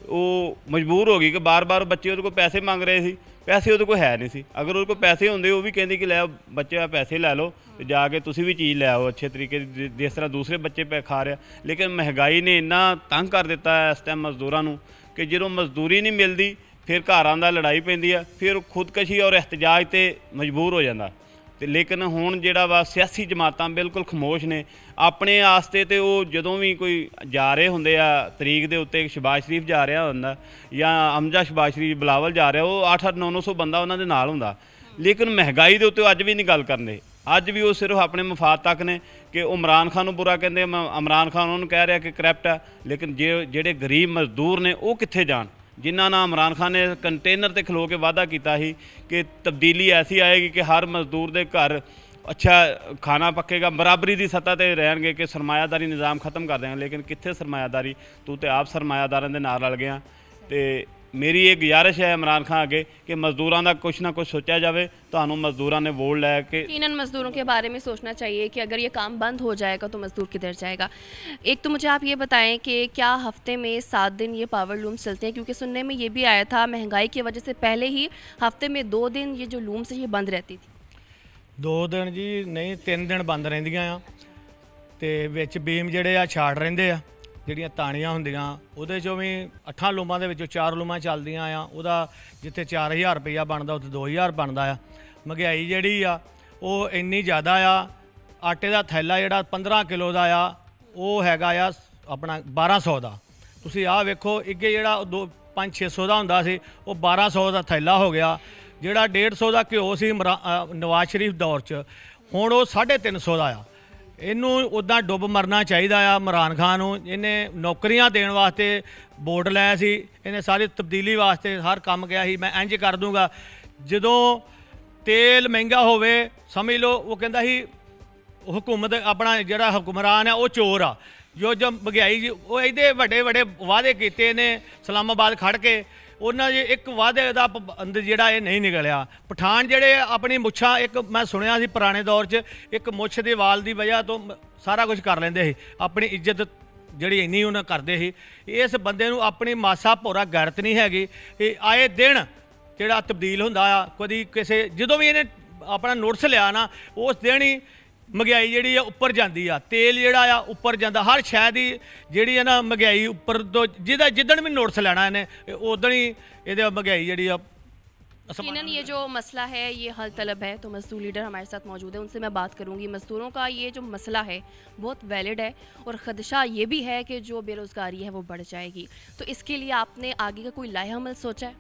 ਉਹ ਮਜਬੂਰ ਹੋ ਗਈ ਕਿ ਬਾਰ-ਬਾਰ ਬੱਚੇ ਉਹਦੇ ਕੋਲ ਪੈਸੇ ਮੰਗ ਰਹੇ ਸੀ, ਪੈਸੇ ਉਹਦੇ ਕੋਲ ਹੈ ਨਹੀਂ ਸੀ। ਅਗਰ ਉਹਦੇ ਕੋਲ ਪੈਸੇ ਹੁੰਦੇ ਉਹ ਵੀ ਕਹਿੰਦੀ ਕਿ ਲੈ ਬੱਚੇ ਆ ਪੈਸੇ ਲੈ ਲਓ ਤੇ ਜਾ ਕੇ ਤੁਸੀਂ ਵੀ ਚੀਜ਼ ਲੈ ਆਓ ਅੱਛੇ ਤਰੀਕੇ ਦੀ, ਜਿਸ ਤਰ੍ਹਾਂ ਦੂਸਰੇ ਬੱਚੇ ਪੈ ਖਾ ਰਿਹਾ। ਲੇਕਿਨ ਮਹਿੰਗਾਈ ਨੇ ਇੰਨਾ ਤੰਗ ਕਰ ਦਿੱਤਾ ਹੈ ਇਸ ਟਾਈਮ ਮਜ਼ਦੂਰਾਂ ਨੂੰ ਕਿ ਜਦੋਂ ਮਜ਼ਦੂਰੀ ਨਹੀਂ ਮਿਲਦੀ ਫਿਰ ਘਰਾਂ ਦਾ ਲੜਾਈ ਪੈਂਦੀ ਆ, ਫਿਰ ਖੁਦਕਸ਼ੀ ਔਰ ਇhtਜਾਜ ਤੇ ਮਜਬੂਰ ਹੋ ਜਾਂਦਾ। ਤੇ ਲੇਕਿਨ ਹੁਣ ਜਿਹੜਾ ਵਾ ਸਿਆਸੀ ਜਮਾਤਾਂ ਬਿਲਕੁਲ ਖਾਮੋਸ਼ ਨੇ ਆਪਣੇ ਆਸਤੇ, ਤੇ ਉਹ ਜਦੋਂ ਵੀ ਕੋਈ ਜਾ ਰਹੇ ਹੁੰਦੇ ਆ ਤਰੀਕ ਦੇ ਉੱਤੇ, ਸ਼ਬਾਜ਼ ਸ਼ਰੀਫ ਜਾ ਰਿਹਾ ਹੁੰਦਾ ਜਾਂ ਅਮਜਾ ਸ਼ਬਾਜ਼ ਸ਼ਰੀਫ ਬਲਾਵਲ ਜਾ ਰਿਹਾ, ਉਹ 8-8 900 ਬੰਦਾ ਉਹਨਾਂ ਦੇ ਨਾਲ ਹੁੰਦਾ। ਲੇਕਿਨ ਮਹਿੰਗਾਈ ਦੇ ਉੱਤੇ ਅੱਜ ਵੀ ਨਹੀਂ ਗੱਲ ਕਰਦੇ, ਅੱਜ ਵੀ ਉਹ ਸਿਰਫ ਆਪਣੇ ਮਫਾਦ ਤੱਕ ਨੇ ਕਿ ਉਹ ਇਮਰਾਨ ਖਾਨ ਨੂੰ ਬੁਰਾ ਕਹਿੰਦੇ, ਇਮਰਾਨ ਖਾਨ ਉਹਨੂੰ ਕਹਿ ਰਿਹਾ ਕਿ ਕਰਪਟ ਆ। ਲੇਕਿਨ ਜਿਹੜੇ ਗਰੀਬ ਮਜ਼ਦੂਰ ਨੇ ਉਹ ਕਿੱਥੇ ਜਾਣ, ਜਿਨ੍ਹਾਂ ਨਾਲ ਇਮਰਾਨ ਖਾਨ ਨੇ ਕੰਟੇਨਰ ਤੇ ਖਲੋ ਕੇ ਵਾਅਦਾ ਕੀਤਾ ਸੀ ਕਿ ਤਬਦੀਲੀ ਐਸੀ ਆਏਗੀ ਕਿ ਹਰ ਮਜ਼ਦੂਰ ਦੇ ਘਰ ਅੱਛਾ ਖਾਣਾ ਪੱਕੇਗਾ, ਬਰਾਬਰੀ ਦੀ ਸਤ੍ਹਾ ਤੇ ਰਹਿਣਗੇ, ਕਿ ਸਰਮਾਇਆਦਾਰੀ ਨਿਜ਼ਾਮ ਖਤਮ ਕਰ ਦੇਵਾਂਗੇ। ਲੇਕਿਨ ਕਿੱਥੇ ਸਰਮਾਇਆਦਾਰੀ, ਤੂੰ ਤੇ ਆਪ ਸਰਮਾਇਆਦਾਰਾਂ ਦੇ ਨਾਲ ਰਲ ਗਿਆ। ਤੇ ਮੇਰੀ ਇਹ ਗੁਜ਼ਾਰਿਸ਼ ਹੈ इमरान खान आगे कि मजदूरों का कुछ ना कुछ सोचा जाए। तो मजदूरों ने वोट लैके यकीनन मजदूरों के बारे में सोचना चाहिए कि अगर ये काम बंद हो जाएगा तो मजदूर किधर जाएगा। एक तो मुझे आप ये बताएं कि क्या हफ्ते में 7 दिन ये पावर लूम्स चलते हैं, क्योंकि सुनने में ये भी आया था महंगाई की वजह से पहले ही हफ्ते में 2 दिन ये जो लूम्स है ये बंद रहती थी। 2 दिन जी नहीं 3 दिन बंद रहिंदियां आ ते विच बीम जिहड़े आ छाड़ रहिंदे आ, ਜਿਹੜੀਆਂ ਤਾਣੀਆਂ ਹੁੰਦੀਆਂ ਉਹਦੇ ਚੋਂ ਵੀ 8 ਲੂਮਾਂ ਦੇ ਵਿੱਚੋਂ 4 ਲੂਮਾਂ ਚੱਲਦੀਆਂ ਆ, ਉਹਦਾ ਜਿੱਥੇ 4000 ਰੁਪਈਆ ਬਣਦਾ ਉੱਥੇ 2000 ਬਣਦਾ ਆ। ਮਹਿੰਗਾਈ ਜਿਹੜੀ ਆ ਉਹ ਇੰਨੀ ਜ਼ਿਆਦਾ ਆ, ਆਟੇ ਦਾ ਥੈਲਾ ਜਿਹੜਾ 15 ਕਿਲੋ ਦਾ ਆ ਉਹ ਹੈਗਾ ਆ ਆਪਣਾ 1200 ਦਾ। ਤੁਸੀਂ ਆਹ ਵੇਖੋ ਅੱਗੇ ਜਿਹੜਾ 500-600 ਦਾ ਹੁੰਦਾ ਸੀ ਉਹ 1200 ਦਾ ਥੈਲਾ ਹੋ ਗਿਆ। ਜਿਹੜਾ 150 ਦਾ ਘਿਓ ਸੀ ਨਵਾਜ਼ ਸ਼ਰੀਫ ਦੌਰ 'ਚ ਹੁਣ ਉਹ 350 ਦਾ ਆ। ਇਹਨੂੰ ਉੱਦਾਂ ਡੁੱਬ ਮਰਨਾ ਚਾਹੀਦਾ ਆ ਇਮਰਾਨ ਖਾਨ ਨੂੰ। ਇਹਨੇ ਨੌਕਰੀਆਂ ਦੇਣ ਵਾਸਤੇ ਬੋਰਡ ਲਾਇਆ ਸੀ, ਇਹਨੇ ਸਾਰੀ ਤਬਦੀਲੀ ਵਾਸਤੇ ਹਰ ਕੰਮ ਕਿਹਾ ਸੀ ਮੈਂ ਇੰਜ ਕਰ ਦੂੰਗਾ। ਜਦੋਂ ਤੇਲ ਮਹਿੰਗਾ ਹੋਵੇ ਸਮਝ ਲਓ ਉਹ ਕਹਿੰਦਾ ਸੀ ਹੁਕੂਮਤ ਆਪਣਾ ਜਿਹੜਾ ਹੁਕਮਰਾਨ ਆ ਉਹ ਚੋਰ ਆ। ਜੋ ਮਹਿੰਗਾਈ ਜੀ ਉਹ ਇਹਦੇ ਵੱਡੇ ਵੱਡੇ ਵਾਅਦੇ ਕੀਤੇ ਨੇ ਇਸਲਾਮਾਬਾਦ ਖੜ੍ਹ ਕੇ, ਉਹਨਾਂ ਦੇ ਇੱਕ ਵਾਅਦੇ ਦਾ ਪਾਬੰਦ ਜਿਹੜਾ ਇਹ ਨਹੀਂ ਨਿਕਲਿਆ। ਪਠਾਨ ਜਿਹੜੇ ਆਪਣੀ ਮੁੱਛਾਂ, ਇੱਕ ਮੈਂ ਸੁਣਿਆ ਸੀ ਪੁਰਾਣੇ ਦੌਰ 'ਚ ਇੱਕ ਮੁੱਛ ਦੇ ਵਾਲ ਦੀ ਵਜ੍ਹਾ ਤੋਂ ਸਾਰਾ ਕੁਝ ਕਰ ਲੈਂਦੇ ਸੀ, ਆਪਣੀ ਇੱਜ਼ਤ ਜਿਹੜੀ ਇੰਨੀ ਉਹਨਾਂ ਕਰਦੇ ਸੀ। ਇਸ ਬੰਦੇ ਨੂੰ ਆਪਣੀ ਮਾਸਾ ਭੋਰਾ ਗੈਰਤ ਨਹੀਂ ਹੈਗੀ। ਇਹ ਆਏ ਦਿਨ ਜਿਹੜਾ ਤਬਦੀਲ ਹੁੰਦਾ ਆ, ਕਦੀ ਕਿਸੇ ਜਦੋਂ ਵੀ ਇਹਨੇ ਆਪਣਾ ਨੋਟਿਸ ਲਿਆ ਨਾ ਉਸ ਦਿਨ ਹੀ ਮਹਿੰਗਾਈ ਜਿਹੜੀ ਆ ਉੱਪਰ ਜਾਂਦੀ ਆ। ਤੇਲ ਜਿਹੜਾ ਆ ਉੱਪਰ ਜਾਂਦਾ, ਹਰ ਸ਼ੈ ਦੀ ਜਿਹੜੀ ਹੈ ਨਾ ਮਹਿੰਗਾਈ ਉੱਪਰ ਤੋਂ ਜਿੱਦਣ ਵੀ ਨੋਟਿਸ ਲੈਣਾ ਇਹਨੇ ਉਦਣ ही ਇਹਦੇ ਮਹਿੰਗਾਈ ਜਿਹੜੀ ਆ। यकीनन ये जो मसला है ये हल तलब है। तो मजदूर लीडर हमारे साथ मौजूद है, उनसे मैं बात करूंगी। मजदूरों का ये जो मसला है बहुत वैलिड है और ख़दशा ये भी है कि जो बेरोज़गारी है वो बढ़ जाएगी। तो इसके लिए आपने आगे का कोई लाया अमल सोचा है?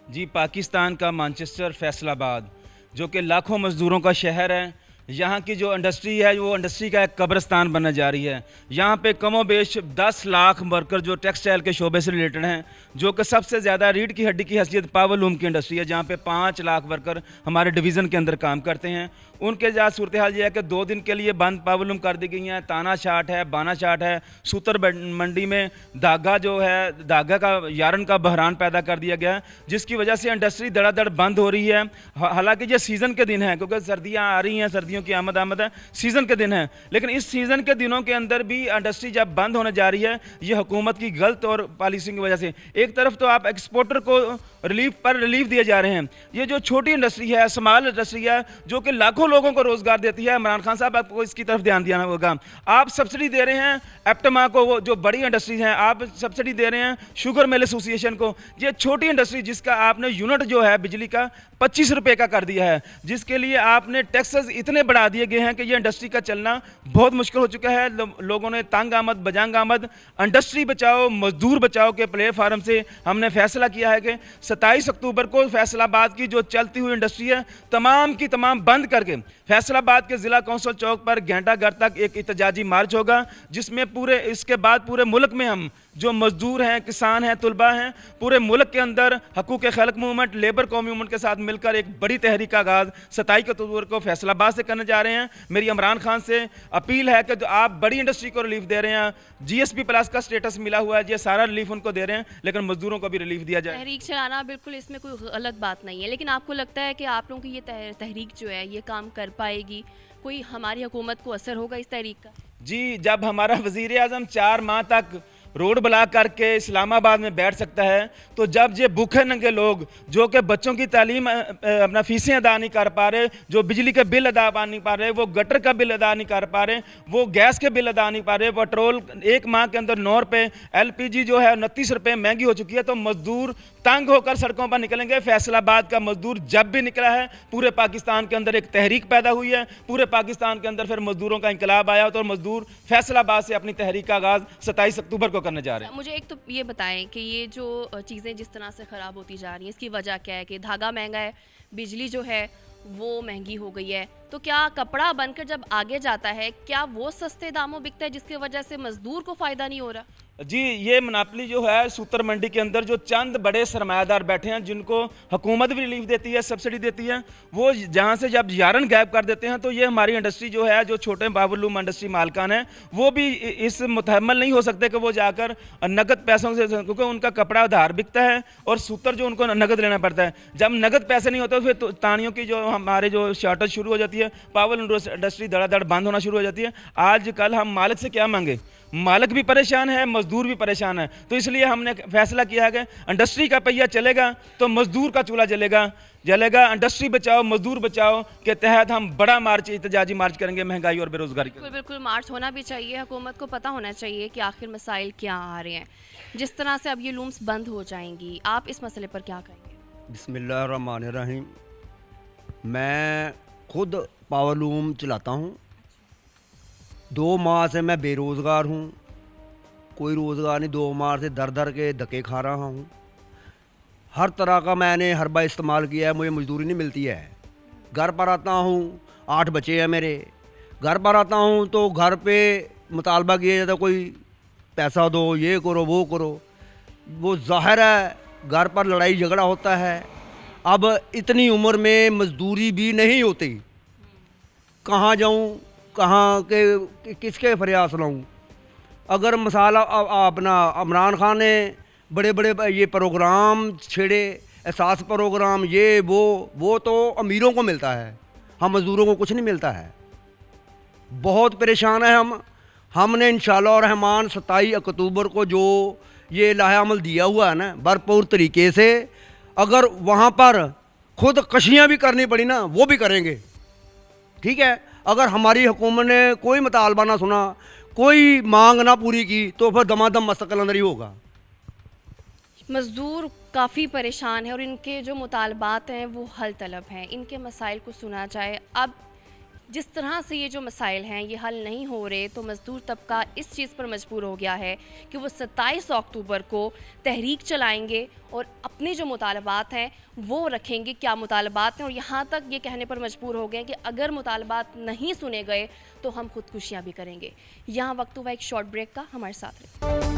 जी, पाकिस्तान का मैनचेस्टर फैसलाबाद जो कि लाखों मज़दूरों का शहर है, यहाँ की जो इंडस्ट्री है वो इंडस्ट्री का एक कब्रिस्तान बनने जा रही है। यहाँ पे कमो बेश 10 लाख वर्कर जो टेक्सटाइल के शोबे से रिलेटेड हैं, जो कि सबसे ज़्यादा रीढ़ की हड्डी की हैसियत पावर लूम की इंडस्ट्री है, जहाँ पे 5 लाख वर्कर हमारे डिवीज़न के अंदर काम करते हैं। उनके जहाँ सूरत हाल ये है कि 2 दिन के लिए बंद पावर लूम कर दी गई हैं। ताना शाट है, बाना शाट है, सूतर मंडी में धागा जो है, धागा का यारन का बहरान पैदा कर दिया गया है, जिसकी वजह से इंडस्ट्री धड़ाधड़ बंद हो रही है। हालांकि ये सीज़न के दिन है, क्योंकि सर्दियाँ आ रही हैं, सर्दियों की आमद है, सीज़न के दिन है। लेकिन इस सीज़न के दिनों के अंदर भी इंडस्ट्री जब बंद होने जा रही है, ये हुकूमत की गलत और पॉलिसी की वजह से। एक तरफ तो आप एक्सपोर्टर को रिलीफ दिए जा रहे हैं। ये जो छोटी इंडस्ट्री है, स्मॉल इंडस्ट्री है, जो कि लाखों लोगों को रोज़गार देती है, इमरान खान साहब आपको इसकी तरफ ध्यान देना होगा। आप सब्सिडी दे रहे हैं एप्टमा को, वो जो बड़ी इंडस्ट्री हैं, आप सब्सिडी दे रहे हैं शुगर मिल एसोसिएशन को। ये छोटी इंडस्ट्री जिसका आपने यूनिट जो है बिजली का 25 रुपये का कर दिया है, जिसके लिए आपने टैक्सेस इतने बढ़ा दिए गए हैं कि ये इंडस्ट्री का चलना बहुत मुश्किल हो चुका है। लोगों ने तंग आमद बजंग आमद इंडस्ट्री बचाओ मजदूर बचाओ के प्लेटफार्म से हमने फैसला किया है कि 27 अक्टूबर को फैसलाबाद की जो चलती हुई इंडस्ट्री है तमाम की तमाम बंद करके फैसलाबाद के ज़िला कौंसल चौक पर घंटाघर तक एक एहतजाजी मार्च होगा, जिसमें पूरे इसके बाद पूरे मुल्क में हम जो मजदूर हैं, किसान हैं, तुलबा हैं, पूरे मुल्क के अंदर हकूक़ खल्क मूवमेंट, लेबर कौम मूवमेंट के साथ मिलकर एक बड़ी तहरीक का आगाज़ 27 अक्टूबर को फैसलाबाद से करने जा रहे हैं। मेरी इमरान खान से अपील है कि जो आप बड़ी इंडस्ट्री को रिलीफ दे रहे हैं, GSP प्लस का स्टेटस मिला हुआ है, ये सारा रिलीफ उनको दे रहे हैं, लेकिन मजदूरों को भी रिलीफ दिया जाए। तहरीक चलाना बिल्कुल इसमें कोई गलत बात नहीं है, लेकिन आपको लगता है कि आप लोगों की ये तहरीक जो है ये काम कर पाएगी? कोई हमारी हुकूमत को असर होगा इस तहरीक का? जी, जब हमारा वज़ीर आज़म 4 माह तक रोड ब्लॉक करके इस्लामाबाद में बैठ सकता है, तो जब ये भूखे नंगे लोग जो कि बच्चों की तालीम अपना फीसें अदा नहीं कर पा रहे, जो बिजली के बिल अदा नहीं पा रहे, वो गटर का बिल अदा नहीं कर पा रहे, वो गैस के बिल अदा नहीं पा रहे, पेट्रोल एक माह के अंदर 9 रुपये, LPG जो है 29 रुपये महंगी हो चुकी है, तो मजदूर तंग होकर सड़कों पर निकलेंगे। फैसलाबाद का मजदूर जब भी निकला है, पूरे पाकिस्तान के अंदर एक तहरीक पैदा हुई है, पूरे पाकिस्तान के अंदर फिर मजदूरों का इंकलाब आया, तो मजदूर फैसलाबाद से अपनी तहरीक का आगाज़ 27 अक्टूबर को करने जा रहे हैं। मुझे एक तो ये बताएं कि ये जो चीज़ें जिस तरह से ख़राब होती जा रही हैं, इसकी वजह क्या है? कि धागा महंगा है, बिजली जो है वो महंगी हो गई है, तो क्या कपड़ा बनकर जब आगे जाता है, क्या वो सस्ते दामों बिकता है जिसकी वजह से मजदूर को फ़ायदा नहीं हो रहा? जी, ये मोनोपोली जो है सूतर मंडी के अंदर जो चंद बड़े सरमायादार बैठे हैं, जिनको हुकूमत भी रिलीफ देती है, सब्सिडी देती है, वो जहाँ से जब यारन गायब कर देते हैं, तो ये हमारी इंडस्ट्री जो है, जो छोटे बाबरलूम इंडस्ट्री मालकान है, वो भी इस मुतहम्मल नहीं हो सकते कि वो जाकर नगद पैसों से, क्योंकि उनका कपड़ा उधार बिकता है और सूतर जो उनको नगद लेना पड़ता है। जब नगद पैसे नहीं होते, फिर तानियों की जो हमारे जो शॉर्टेज शुरू हो जाती है, पावर इंडस्ट्री धड़ाधड़ बंद होना शुरू हो जाती है। आज कल हम मालिक से क्या मांगे? मालिक भी परेशान है, मजदूर भी परेशान है, तो इसलिए हमने फैसला किया है कि इंडस्ट्री का पहिया चलेगा तो मजदूर का चूल्हा जलेगा। इंडस्ट्री बचाओ मजदूर बचाओ के तहत हम बड़ा मार्च, एहतजाजी मार्च करेंगे महंगाई और बेरोजगारी के। बिल्कुल मार्च होना भी चाहिए, हुकूमत को पता होना चाहिए कि आखिर मसाइल क्या आ रहे हैं। जिस तरह से अब ये लूम्स बंद हो जाएंगी, आप इस मसले पर क्या कहेंगे? बिस्मिल्लाहिर्रहमानिर्रहीम। मैं खुद पावर लूम चलाता हूँ, 2 माह से मैं बेरोज़गार हूँ, कोई रोज़गार नहीं, 2 माह से दर दर के धक्के खा रहा हूँ। हर तरह का मैंने हरबा इस्तेमाल किया है, मुझे मजदूरी नहीं मिलती है। घर पर आता हूँ, 8 बच्चे हैं मेरे, घर पर आता हूँ तो घर पे मुतालबा किया जाता, कोई पैसा दो, ये करो वो करो। वो ज़ाहिर है घर पर लड़ाई झगड़ा होता है। अब इतनी उम्र में मजदूरी भी नहीं होती, कहाँ जाऊँ, कहाँ के किसके फरियाद सुनाऊँ? अगर मसाला अपना इमरान खान ने बड़े बड़े ये प्रोग्राम छेड़े, एहसास प्रोग्राम, ये वो तो अमीरों को मिलता है, हम मज़दूरों को कुछ नहीं मिलता है। बहुत परेशान है हम। हमने इंशाअल्लाह रहमान 27 अक्टूबर को जो ये लाहेअमल दिया हुआ है ना, भरपूर तरीके से, अगर वहाँ पर खुद कशियाँ भी करनी पड़ी ना, वो भी करेंगे, ठीक है। अगर हमारी हुकूमत ने कोई मुतालबा ना सुना, कोई मांग ना पूरी की, तो फिर दमादम मस्तकल अंदर ही होगा। मज़दूर काफ़ी परेशान है और इनके जो मुतालबात हैं वो हल तलब हैं, इनके मसाइल को सुना जाए। अब जिस तरह से ये जो मसाइल हैं ये हल नहीं हो रहे, तो मज़दूर तबका इस चीज़ पर मजबूर हो गया है कि वो 27 अक्टूबर को तहरीक चलाएंगे और अपने जो मुतालबात हैं वो रखेंगे। क्या मुतालबात हैं, और यहाँ तक ये कहने पर मजबूर हो गए कि अगर मुतालबात नहीं सुने गए तो हम खुदकुशियाँ भी करेंगे। यहाँ वक्त हुआ एक शॉर्ट ब्रेक का, हमारे साथ रहे।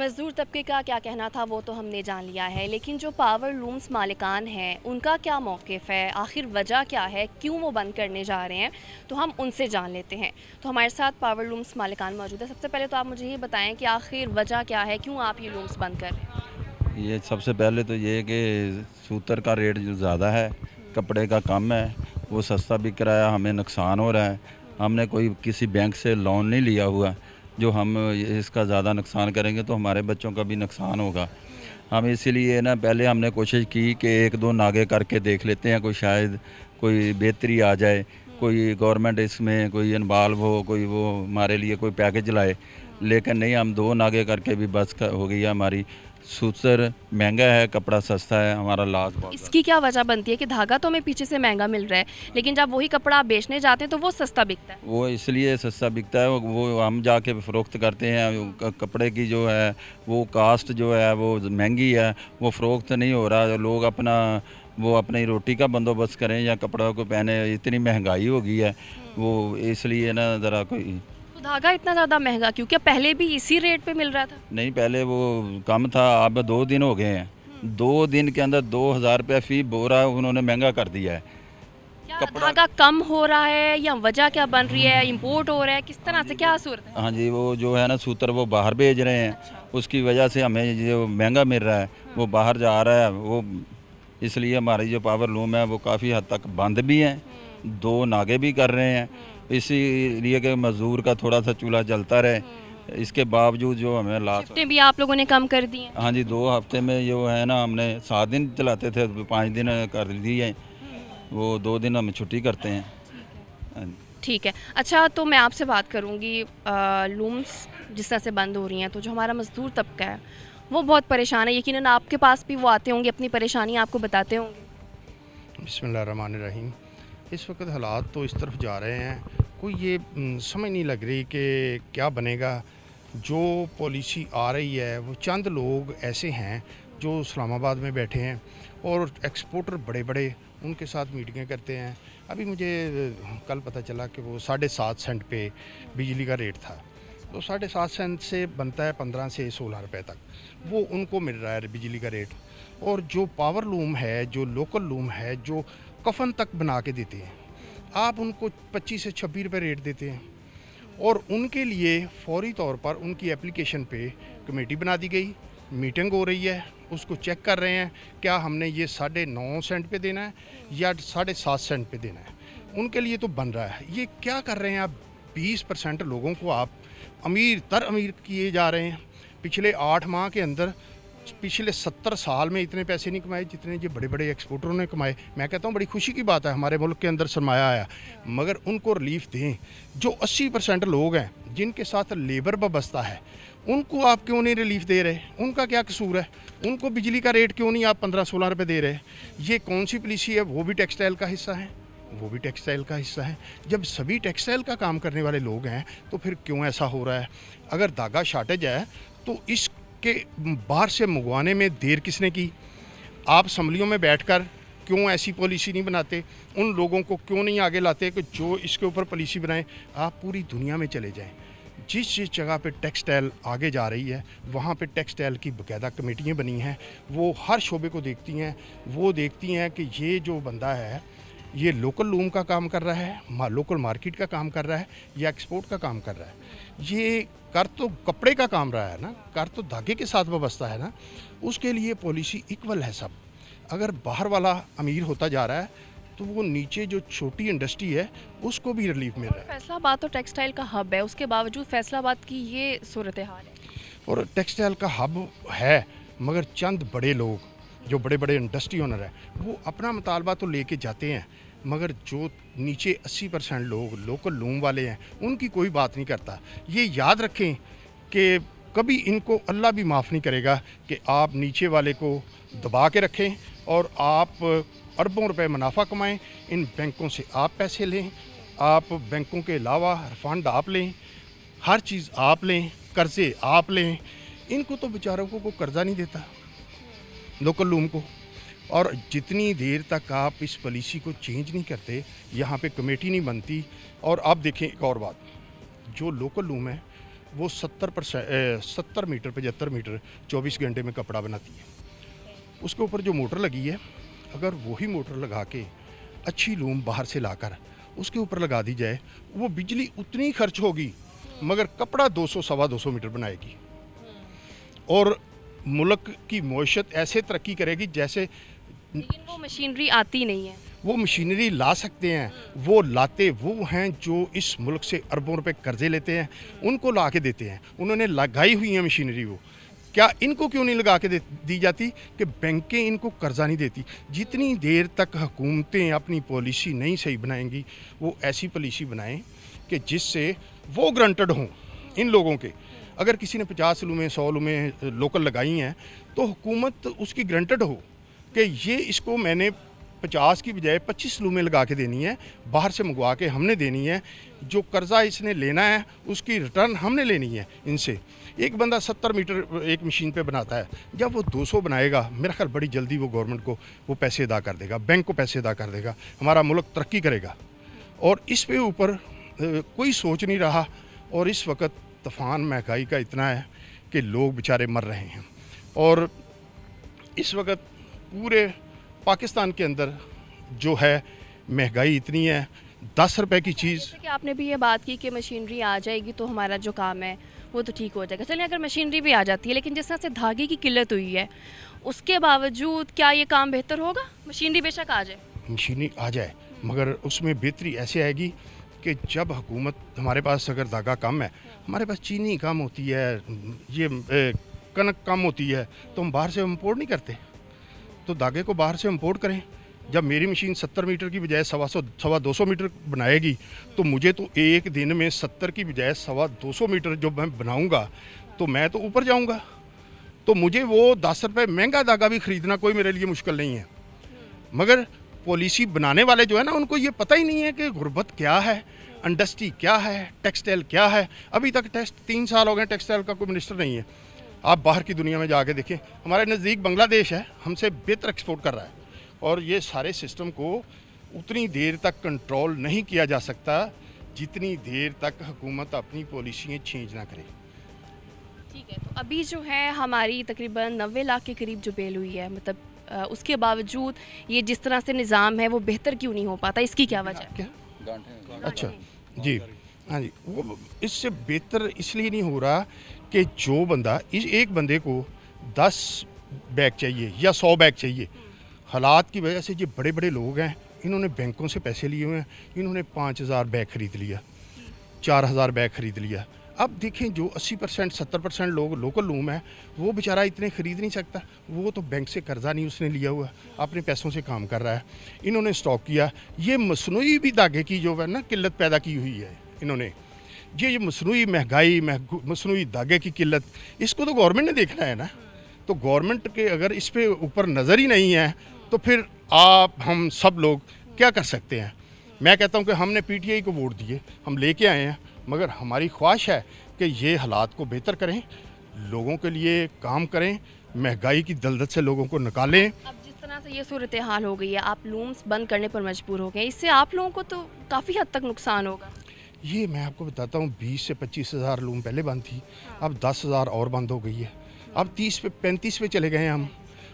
मज़दूर तबके का क्या कहना था वो तो हमने जान लिया है, लेकिन जो पावर लूम्स मालिकान हैं उनका क्या मौक़िफ़ है, आखिर वजह क्या है, क्यों वो बंद करने जा रहे हैं, तो हम उनसे जान लेते हैं। तो हमारे साथ पावर लूम्स मालिकान मौजूद है। सबसे पहले तो आप मुझे ये बताएं कि आखिर वजह क्या है, क्यों आप ये लूम्स बंद कर रहे हैं? ये सबसे पहले तो ये कि सूतर का रेट जो ज़्यादा है, कपड़े का कम है, वो सस्ता बिक रहा है, हमें नुकसान हो रहा है। हमने कोई किसी बैंक से लोन नहीं लिया हुआ, जो हम इसका ज़्यादा नुकसान करेंगे तो हमारे बच्चों का भी नुकसान होगा। हम इसीलिए ना पहले हमने कोशिश की कि 1-2 नागे करके देख लेते हैं, कोई शायद कोई बेहतरी आ जाए, कोई गवर्नमेंट इसमें कोई इन्वॉल्व हो, कोई वो हमारे लिए कोई पैकेज लाए, लेकिन नहीं, हम 2 नागे करके भी बस हो गई है हमारी। सूतर महंगा है, कपड़ा सस्ता है, हमारा लॉस बहुत। इसकी क्या वजह बनती है कि धागा तो हमें पीछे से महंगा मिल रहा है, लेकिन जब वही कपड़ा आप बेचने जाते हैं तो वो सस्ता बिकता है? वो इसलिए सस्ता बिकता है, वो हम जाके फ़रोख्त करते हैं। कपड़े की जो है वो कास्ट जो है वो महंगी है, वो फ़रोख्त नहीं हो रहा। लोग अपनी रोटी का बंदोबस्त करें या कपड़ा को पहने, इतनी महंगाई हो गई है, वो इसलिए ना ज़रा कोई। तो धागा इतना ज़्यादा महंगा क्योंकि पहले भी इसी रेट पे मिल रहा था? नहीं, पहले वो कम था, अब 2 दिन हो गए हैं, 2 दिन के अंदर 2000 रुपये फ़ी बोरा उन्होंने महंगा कर दिया है। क्या धागा कम हो रहा है या वजह क्या बन रही है, इंपोर्ट हो रहा है, किस तरह से, क्या सूरत है? हाँ जी, वो जो है ना सूतर वो बाहर भेज रहे हैं, उसकी वजह से हमें जो महंगा मिल रहा है वो बाहर जा रहा है, वो इसलिए हमारी जो पावर लूम है वो काफ़ी हद तक बंद भी हैं, 2 नागे भी कर रहे हैं, इसीलिए कि मज़दूर का थोड़ा सा चूल्हा जलता रहे। इसके बावजूद जो हमें लास्ट शिफ्टें भी आप लोगों ने कम कर दी हैं? हाँ जी, 2 हफ्ते में जो है ना, हमने 7 दिन चलाते थे, 5 दिन कर दिए, वो 2 दिन हम छुट्टी करते हैं। हाँ जी। ठीक है। अच्छा, तो मैं आपसे बात करूँगी, लूम्स जिस तरह से बंद हो रही हैं तो जो हमारा मज़दूर तबका है वो बहुत परेशान है। यकीनन आपके पास भी वो आते होंगे, अपनी परेशानी आपको बताते होंगे। बिस्मिल्लाहिर्रहमानिर्रहीम। इस वक्त हालात तो इस तरफ जा रहे हैं, कोई ये समझ नहीं लग रही कि क्या बनेगा। जो पॉलिसी आ रही है वो चंद लोग ऐसे हैं जो इस्लामाबाद में बैठे हैं और एक्सपोर्टर बड़े बड़े उनके साथ मीटिंगें करते हैं। अभी मुझे कल पता चला कि वो 7.5 सेंट पे बिजली का रेट था, तो 7.5 सेंट से बनता है 15 से 16 रुपए तक, वो उनको मिल रहा है बिजली का रेट। और जो पावर लूम है, जो लोकल लूम है, जो कफन तक बना के देते हैं, आप उनको 25 से 26 रुपये रेट देते हैं। और उनके लिए फौरी तौर पर उनकी एप्लीकेशन पे कमेटी बना दी गई, मीटिंग हो रही है, उसको चेक कर रहे हैं क्या हमने ये 9.5 सेंट पे देना है या 7.5 सेंट पे देना है। उनके लिए तो बन रहा है। ये क्या कर रहे हैं आप, 20% लोगों को आप अमीर तर अमीर किए जा रहे हैं। पिछले 8 माह के अंदर पिछले 70 साल में इतने पैसे नहीं कमाए जितने ये बड़े बड़े एक्सपोर्टरों ने कमाए। मैं कहता हूँ बड़ी खुशी की बात है, हमारे मुल्क के अंदर सरमाया आया, मगर उनको रिलीफ दें। जो 80% लोग हैं जिनके साथ लेबर वाबस्ता है, उनको आप क्यों नहीं रिलीफ दे रहे? उनका क्या कसूर है? उनको बिजली का रेट क्यों नहीं आप 15-16 रुपये दे रहे? ये कौन सी पॉलिसी है? वो भी टेक्सटाइल का हिस्सा है, वो भी टेक्सटाइल का हिस्सा है। जब सभी टेक्सटाइल का काम करने वाले लोग हैं तो फिर क्यों ऐसा हो रहा है? अगर धागा शार्टेज है तो इसके बाहर से मंगवाने में देर किसने की? आप असम्बलियों में बैठकर क्यों ऐसी पॉलिसी नहीं बनाते? उन लोगों को क्यों नहीं आगे लाते कि जो इसके ऊपर पॉलिसी बनाएं? आप पूरी दुनिया में चले जाएं, जिस जिस जगह पे टेक्सटाइल आगे जा रही है वहाँ पे टेक्सटाइल की बाकायदा कमेटियाँ बनी हैं, वो हर शोबे को देखती हैं। वो देखती हैं कि ये जो बंदा है ये लोकल लूम का काम कर रहा है, लोकल मार्केट का काम कर रहा है या एक्सपोर्ट का काम कर रहा है। ये कर तो कपड़े का काम रहा है ना, कर तो धागे के साथ वाबस्ता है ना। उसके लिए पॉलिसी इक्वल है सब। अगर बाहर वाला अमीर होता जा रहा है तो वो नीचे जो छोटी इंडस्ट्री है उसको भी रिलीफ मिल रहा है। फैसलाबाद तो टेक्सटाइल का हब है, उसके बावजूद फैसलाबाद की ये सूरत हाल है। और टेक्सटाइल का हब है, मगर चंद बड़े लोग जो बड़े बड़े इंडस्ट्री ओनर हैं वो अपना मुतालबा तो लेके जाते हैं, मगर जो नीचे 80% लोग लोकल लूम वाले हैं उनकी कोई बात नहीं करता। ये याद रखें कि कभी इनको अल्लाह भी माफ़ नहीं करेगा कि आप नीचे वाले को दबा के रखें और आप अरबों रुपए मुनाफा कमाएं। इन बैंकों से आप पैसे लें, आप बैंकों के अलावा फंड आप लें, हर चीज़ आप लें, कर्ज़े आप लें। इनको तो बेचारों को कोई कर्ज़ा नहीं देता लोकल लूम को। और जितनी देर तक आप इस पॉलिसी को चेंज नहीं करते, यहाँ पे कमेटी नहीं बनती। और आप देखें एक और बात, जो लोकल लूम है वो 70 मीटर 75 मीटर 24 घंटे में कपड़ा बनाती है। उसके ऊपर जो मोटर लगी है, अगर वही मोटर लगा के अच्छी लूम बाहर से लाकर उसके ऊपर लगा दी जाए, वो बिजली उतनी खर्च होगी मगर कपड़ा 200-225 मीटर बनाएगी। और मुल्क की मईशत ऐसे तरक्की करेगी जैसे। लेकिन वो मशीनरी आती नहीं है। वो मशीनरी ला सकते हैं, वो लाते वो हैं जो इस मुल्क से अरबों रुपए कर्जे लेते हैं, उनको ला के देते हैं। उन्होंने लगाई हुई है मशीनरी, वो क्या इनको क्यों नहीं लगा के दी जाती कि बैंकें इनको कर्जा नहीं देती? जितनी देर तक हुकूमतें अपनी पॉलिसी नहीं सही बनाएंगी, वो ऐसी पॉलिसी बनाएं कि जिससे वो ग्रंटेड हों इन लोगों के। अगर किसी ने 50 लूमें 100 लूमें लोकल लगाई हैं तो हुकूमत उसकी ग्रंटेड हो कि ये इसको मैंने 50 की बजाय 25 लूमें लगा के देनी है, बाहर से मंगवा के हमने देनी है। जो कर्ज़ा इसने लेना है उसकी रिटर्न हमने लेनी है इनसे। एक बंदा 70 मीटर एक मशीन पे बनाता है, जब वो 200 बनाएगा मेरा ख्याल बड़ी जल्दी वो गवर्नमेंट को वो पैसे अदा कर देगा, बैंक को पैसे अदा कर देगा, हमारा मुल्क तरक्की करेगा। और इस पे ऊपर कोई सोच नहीं रहा। और इस वक्त तूफ़ान महंगाई का इतना है कि लोग बेचारे मर रहे हैं। और इस वक्त पूरे पाकिस्तान के अंदर जो है महंगाई इतनी है 10 रुपए की चीज़। जैसे कि आपने भी ये बात की कि मशीनरी आ जाएगी तो हमारा जो काम है वो तो ठीक हो जाएगा। चलिए अगर मशीनरी भी आ जाती है, लेकिन जिस तरह से धागे की किल्लत हुई है उसके बावजूद क्या ये काम बेहतर होगा? मशीनरी बेशक आ जाए, मशीनरी आ जाए, मगर उसमें बेहतरी ऐसे आएगी कि जब हुकूमत, हमारे पास अगर धागा कम है, हमारे पास चीनी कम होती है, ये कनक कम होती है, तो हम बाहर से इम्पोर्ट नहीं करते, तो धागे को बाहर से इम्पोर्ट करें। जब मेरी मशीन 70 मीटर की बजाय 250 मीटर बनाएगी, तो मुझे तो एक दिन में 70 की बजाय 250 मीटर जो मैं बनाऊंगा तो मैं तो ऊपर जाऊंगा। तो मुझे वो 10 रुपये महंगा धागा भी ख़रीदना कोई मेरे लिए मुश्किल नहीं है। मगर पॉलिसी बनाने वाले जो है ना, उनको ये पता ही नहीं है कि गुर्बत क्या है, इंडस्ट्री क्या है, टेक्सटाइल क्या है। अभी तक 3 साल हो गए टेक्सटाइल का कोई मिनिस्टर नहीं है। आप बाहर की दुनिया में जाके देखें, हमारे नज़दीक बांग्लादेश है, हमसे बेहतर एक्सपोर्ट कर रहा है। और ये सारे सिस्टम को उतनी देर तक कंट्रोल नहीं किया जा सकता जितनी देर तक हुकूमत अपनी पॉलिसियाँ चेंज ना करे। ठीक है, तो अभी जो है हमारी तकरीबन 90 लाख के करीब जो बेल हुई है, मतलब उसके बावजूद ये जिस तरह से निज़ाम है वो बेहतर क्यों नहीं हो पाता? इसकी क्या वजह है? अच्छा जी, हाँ जी, वो इससे बेहतर इसलिए नहीं हो रहा कि जो बंदा, इस एक बंदे को 10 बैग चाहिए या 100 बैग चाहिए, हालात की वजह से जो बड़े बड़े लोग हैं, इन्होंने बैंकों से पैसे लिए हुए हैं, इन्होंने 5000 बैग ख़रीद लिया, 4000 बैग ख़रीद लिया। अब देखें जो 80% 70% लोग लोकल लूम है, वो बेचारा इतने ख़रीद नहीं सकता, वो तो बैंक से कर्जा नहीं उसने लिया हुआ, अपने पैसों से काम कर रहा है। इन्होंने स्टॉक किया, ये मसनूई भी धागे की जो है ना किल्लत पैदा की हुई है इन्होंने। ये मसनूई महंगाई, मसनूई धागे की किल्लत, इसको तो गवर्नमेंट ने देखना है ना। तो गवर्नमेंट के अगर इस पे ऊपर नज़र ही नहीं है तो फिर हम सब लोग क्या कर सकते हैं? मैं कहता हूं कि हमने पीटीआई को वोट दिए, हम लेके आए हैं, मगर हमारी ख्वाहिश है कि ये हालात को बेहतर करें, लोगों के लिए काम करें, महंगाई की दलदल से लोगों को निकालें। अब जिस तरह से ये सूरत हाल हो गई है, आप लूम्स बंद करने पर मजबूर हो गए, इससे आप लोगों को तो काफ़ी हद तक नुकसान होगा। ये मैं आपको बताता हूँ, 20 से 25 हज़ार लूम पहले बंद थी, अब 10 हज़ार और बंद हो गई है, अब 30 पे 35 पे चले गए हैं हम।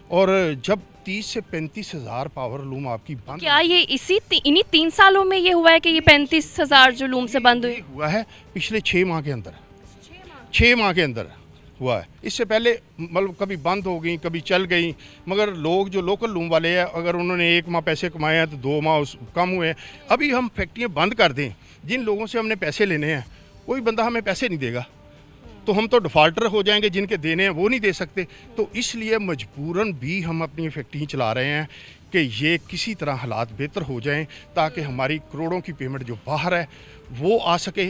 और जब 30 से 35 हज़ार पावर लूम आपकी बंद, क्या ये इन्हीं 3 सालों में ये हुआ है कि ये 35 हज़ार जो लूम से बंद हुआ है? पिछले 6 माह के अंदर, 6 माह के अंदर हुआ है। इससे पहले मतलब कभी बंद हो गई, कभी चल गई, मगर लोग जो लोकल लूम वाले हैं, अगर उन्होंने 1 माह पैसे कमाए हैं तो 2 माह कम हुए हैं। अभी हम फैक्ट्रियाँ बंद कर दें, जिन लोगों से हमने पैसे लेने हैं कोई बंदा हमें पैसे नहीं देगा, तो हम तो डिफ़ाल्टर हो जाएंगे, जिनके देने हैं वो नहीं दे सकते। तो इसलिए मजबूरन भी हम अपनी फैक्ट्री चला रहे हैं कि ये किसी तरह हालात बेहतर हो जाएं, ताकि हमारी करोड़ों की पेमेंट जो बाहर है वो आ सके,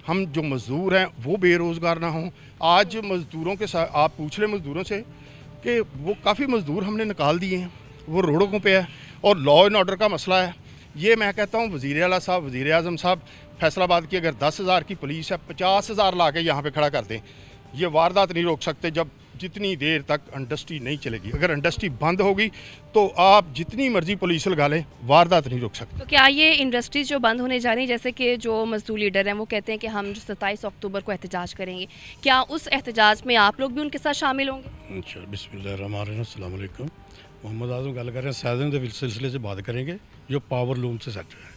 हम जो मज़दूर हैं वो बेरोज़गार ना हों। आज मज़दूरों के साथ आप पूछ रहे मज़दूरों से कि वो काफ़ी मज़दूर हमने निकाल दिए हैं, वो रोडों पे है, और लॉ एंड ऑर्डर का मसला है। ये मैं कहता हूँ वज़ीर आला साहब, वज़ीर आज़म साहब, फैसलाबाद की अगर 10 हज़ार की पुलिस है, 50 हज़ार ला के यहाँ पर खड़ा कर दें, ये वारदात नहीं रोक सकते जब जितनी देर तक इंडस्ट्री नहीं चलेगी। अगर इंडस्ट्री बंद होगी तो आप जितनी मर्जी पुलिस लगा लें, वारदात नहीं रोक सकते। तो क्या ये इंडस्ट्री जो बंद होने जा रही है, जैसे कि जो मजदूर लीडर हैं वो कहते हैं कि हम जो 27 अक्टूबर को एहतजाज करेंगे, क्या उस एहतजाज में आप लोग भी उनके साथ शामिल होंगे? अच्छा, बिस्मिल्लाहिर्रहमानिर्रहीम, अस्सलाम वालेकुम। मोहम्मद आज़म गल कर रहे हैं, सैदन के सिलसिले से बात करेंगे जो पावर लूम से सेक्टर है।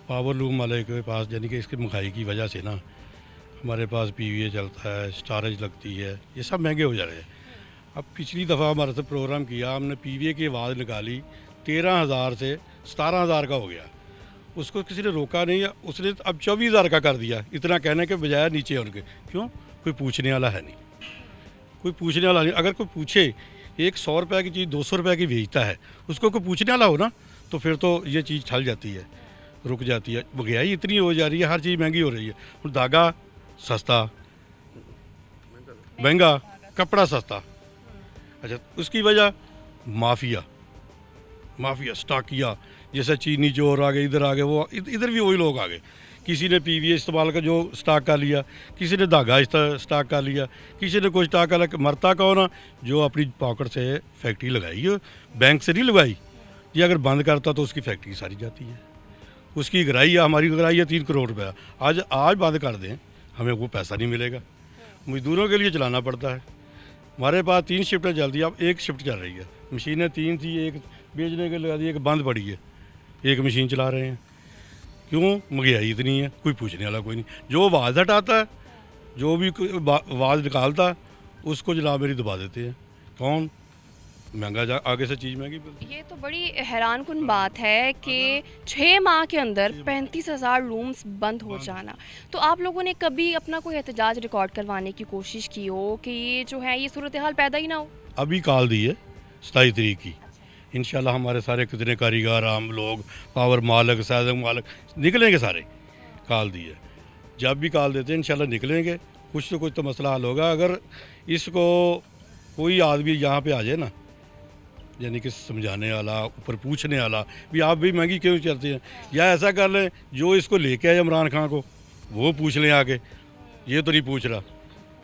पावर लूम वाले के पास यानी कि इसकी महंगाई की वजह से ना हमारे पास PVA चलता है, स्टोरेज लगती है, ये सब महंगे हो जा रहे हैं। अब पिछली दफ़ा हमारे से प्रोग्राम किया, हमने PVA की आवाज़ निकाली, 13,000 से 17,000 का हो गया, उसको किसी ने रोका नहीं, उसने अब 24,000 का कर दिया। इतना कहने के बजाय नीचे उनके, क्यों? कोई पूछने वाला है नहीं, कोई पूछने वाला नहीं। अगर कोई पूछे, एक 100 रुपये की चीज़ 200 रुपये की बेचता है, उसको कोई पूछने वाला हो ना, तो फिर तो ये चीज़ ठल जाती है, रुक जाती है। महंगाई इतनी हो जा रही है, हर चीज़ महंगी हो रही है। और धागा सस्ता, महंगा, कपड़ा सस्ता। अच्छा, उसकी वजह माफिया स्टाकिया, जैसे चीनी चोर आ गए, इधर आ गए, वो इधर भी वही लोग आ गए। किसी ने PVA इस्तेमाल का जो स्टॉक कर लिया, किसी ने धागा स्टॉक कर लिया, किसी ने कोई स्टॉक कर, मरता कौन है? जो अपनी पॉकेट से फैक्ट्री लगाई है, बैंक से नहीं लगाई। ये अगर बंद करता तो उसकी फैक्ट्री सारी जाती है, उसकी गराई है, हमारी गराई है 3 करोड़ रुपया, आज बंद कर दें, हमें वो पैसा नहीं मिलेगा, मजदूरों के लिए चलाना पड़ता है। हमारे पास 3 शिफ्टें चलती है, अब 1 शिफ्ट चल रही है। मशीनें 3 थी, एक बेचने के लगा दी, एक बंद पड़ी है, एक मशीन चला रहे हैं। क्यों? महंगाई इतनी है, कोई पूछने वाला कोई नहीं। जो आवाज़ हटाता है, जो भी आवाज़ निकालता है, उसको जनाब मेरी दबा देते हैं। कौन? महंगा आगे से चीज़ महंगी मिलती है। ये तो बड़ी हैरान कुन बात है कि 6 माह के अंदर 35,000 लूम्स बंद हो जाना। तो आप लोगों ने कभी अपना कोई एहतजाज रिकॉर्ड करवाने की कोशिश की हो कि ये जो है ये सूरत हाल पैदा ही ना हो? अभी कॉल दी है 27 तारीख की। इंशाल्लाह हमारे सारे कितने कारीगर, आम लोग, पावर मालक, सैजम मालक निकलेंगे, सारे कॉल दी है। जब भी कॉल देते हैं इंशाल्लाह निकलेंगे, कुछ तो कुछ तो मसला हल होगा। अगर इसको कोई आदमी यहाँ पे आ जाए ना, यानी कि समझाने वाला, ऊपर पूछने वाला भी आप भी महंगी क्यों चलती हैं, या ऐसा कर लें जो इसको लेके आए इमरान खान को वो पूछ लें आके। ये तो नहीं पूछ रहा,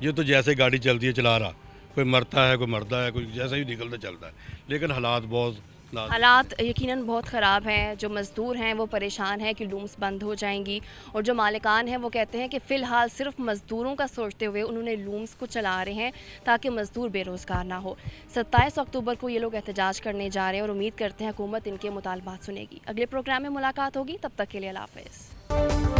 ये तो जैसे गाड़ी चलती है चला रहा, कोई मरता है, कोई मरता है, कोई जैसा ही निकलता चलता है। लेकिन हालात यकीनन बहुत ख़राब हैं। जो मज़दूर हैं वो परेशान हैं कि लूम्स बंद हो जाएंगी, और जो मालिकान हैं वो कहते हैं कि फ़िलहाल सिर्फ मज़दूरों का सोचते हुए उन्होंने लूम्स को चला रहे हैं ताकि मज़दूर बेरोज़गार ना हो। 27 अक्टूबर को ये लोग एहतजाज करने जा रहे हैं और उम्मीद करते हैं हुकूमत इनके मुतालबात सुनेगी। अगले प्रोग्राम में मुलाकात होगी, तब तक के लिए अल्लाह हाफ़िज़।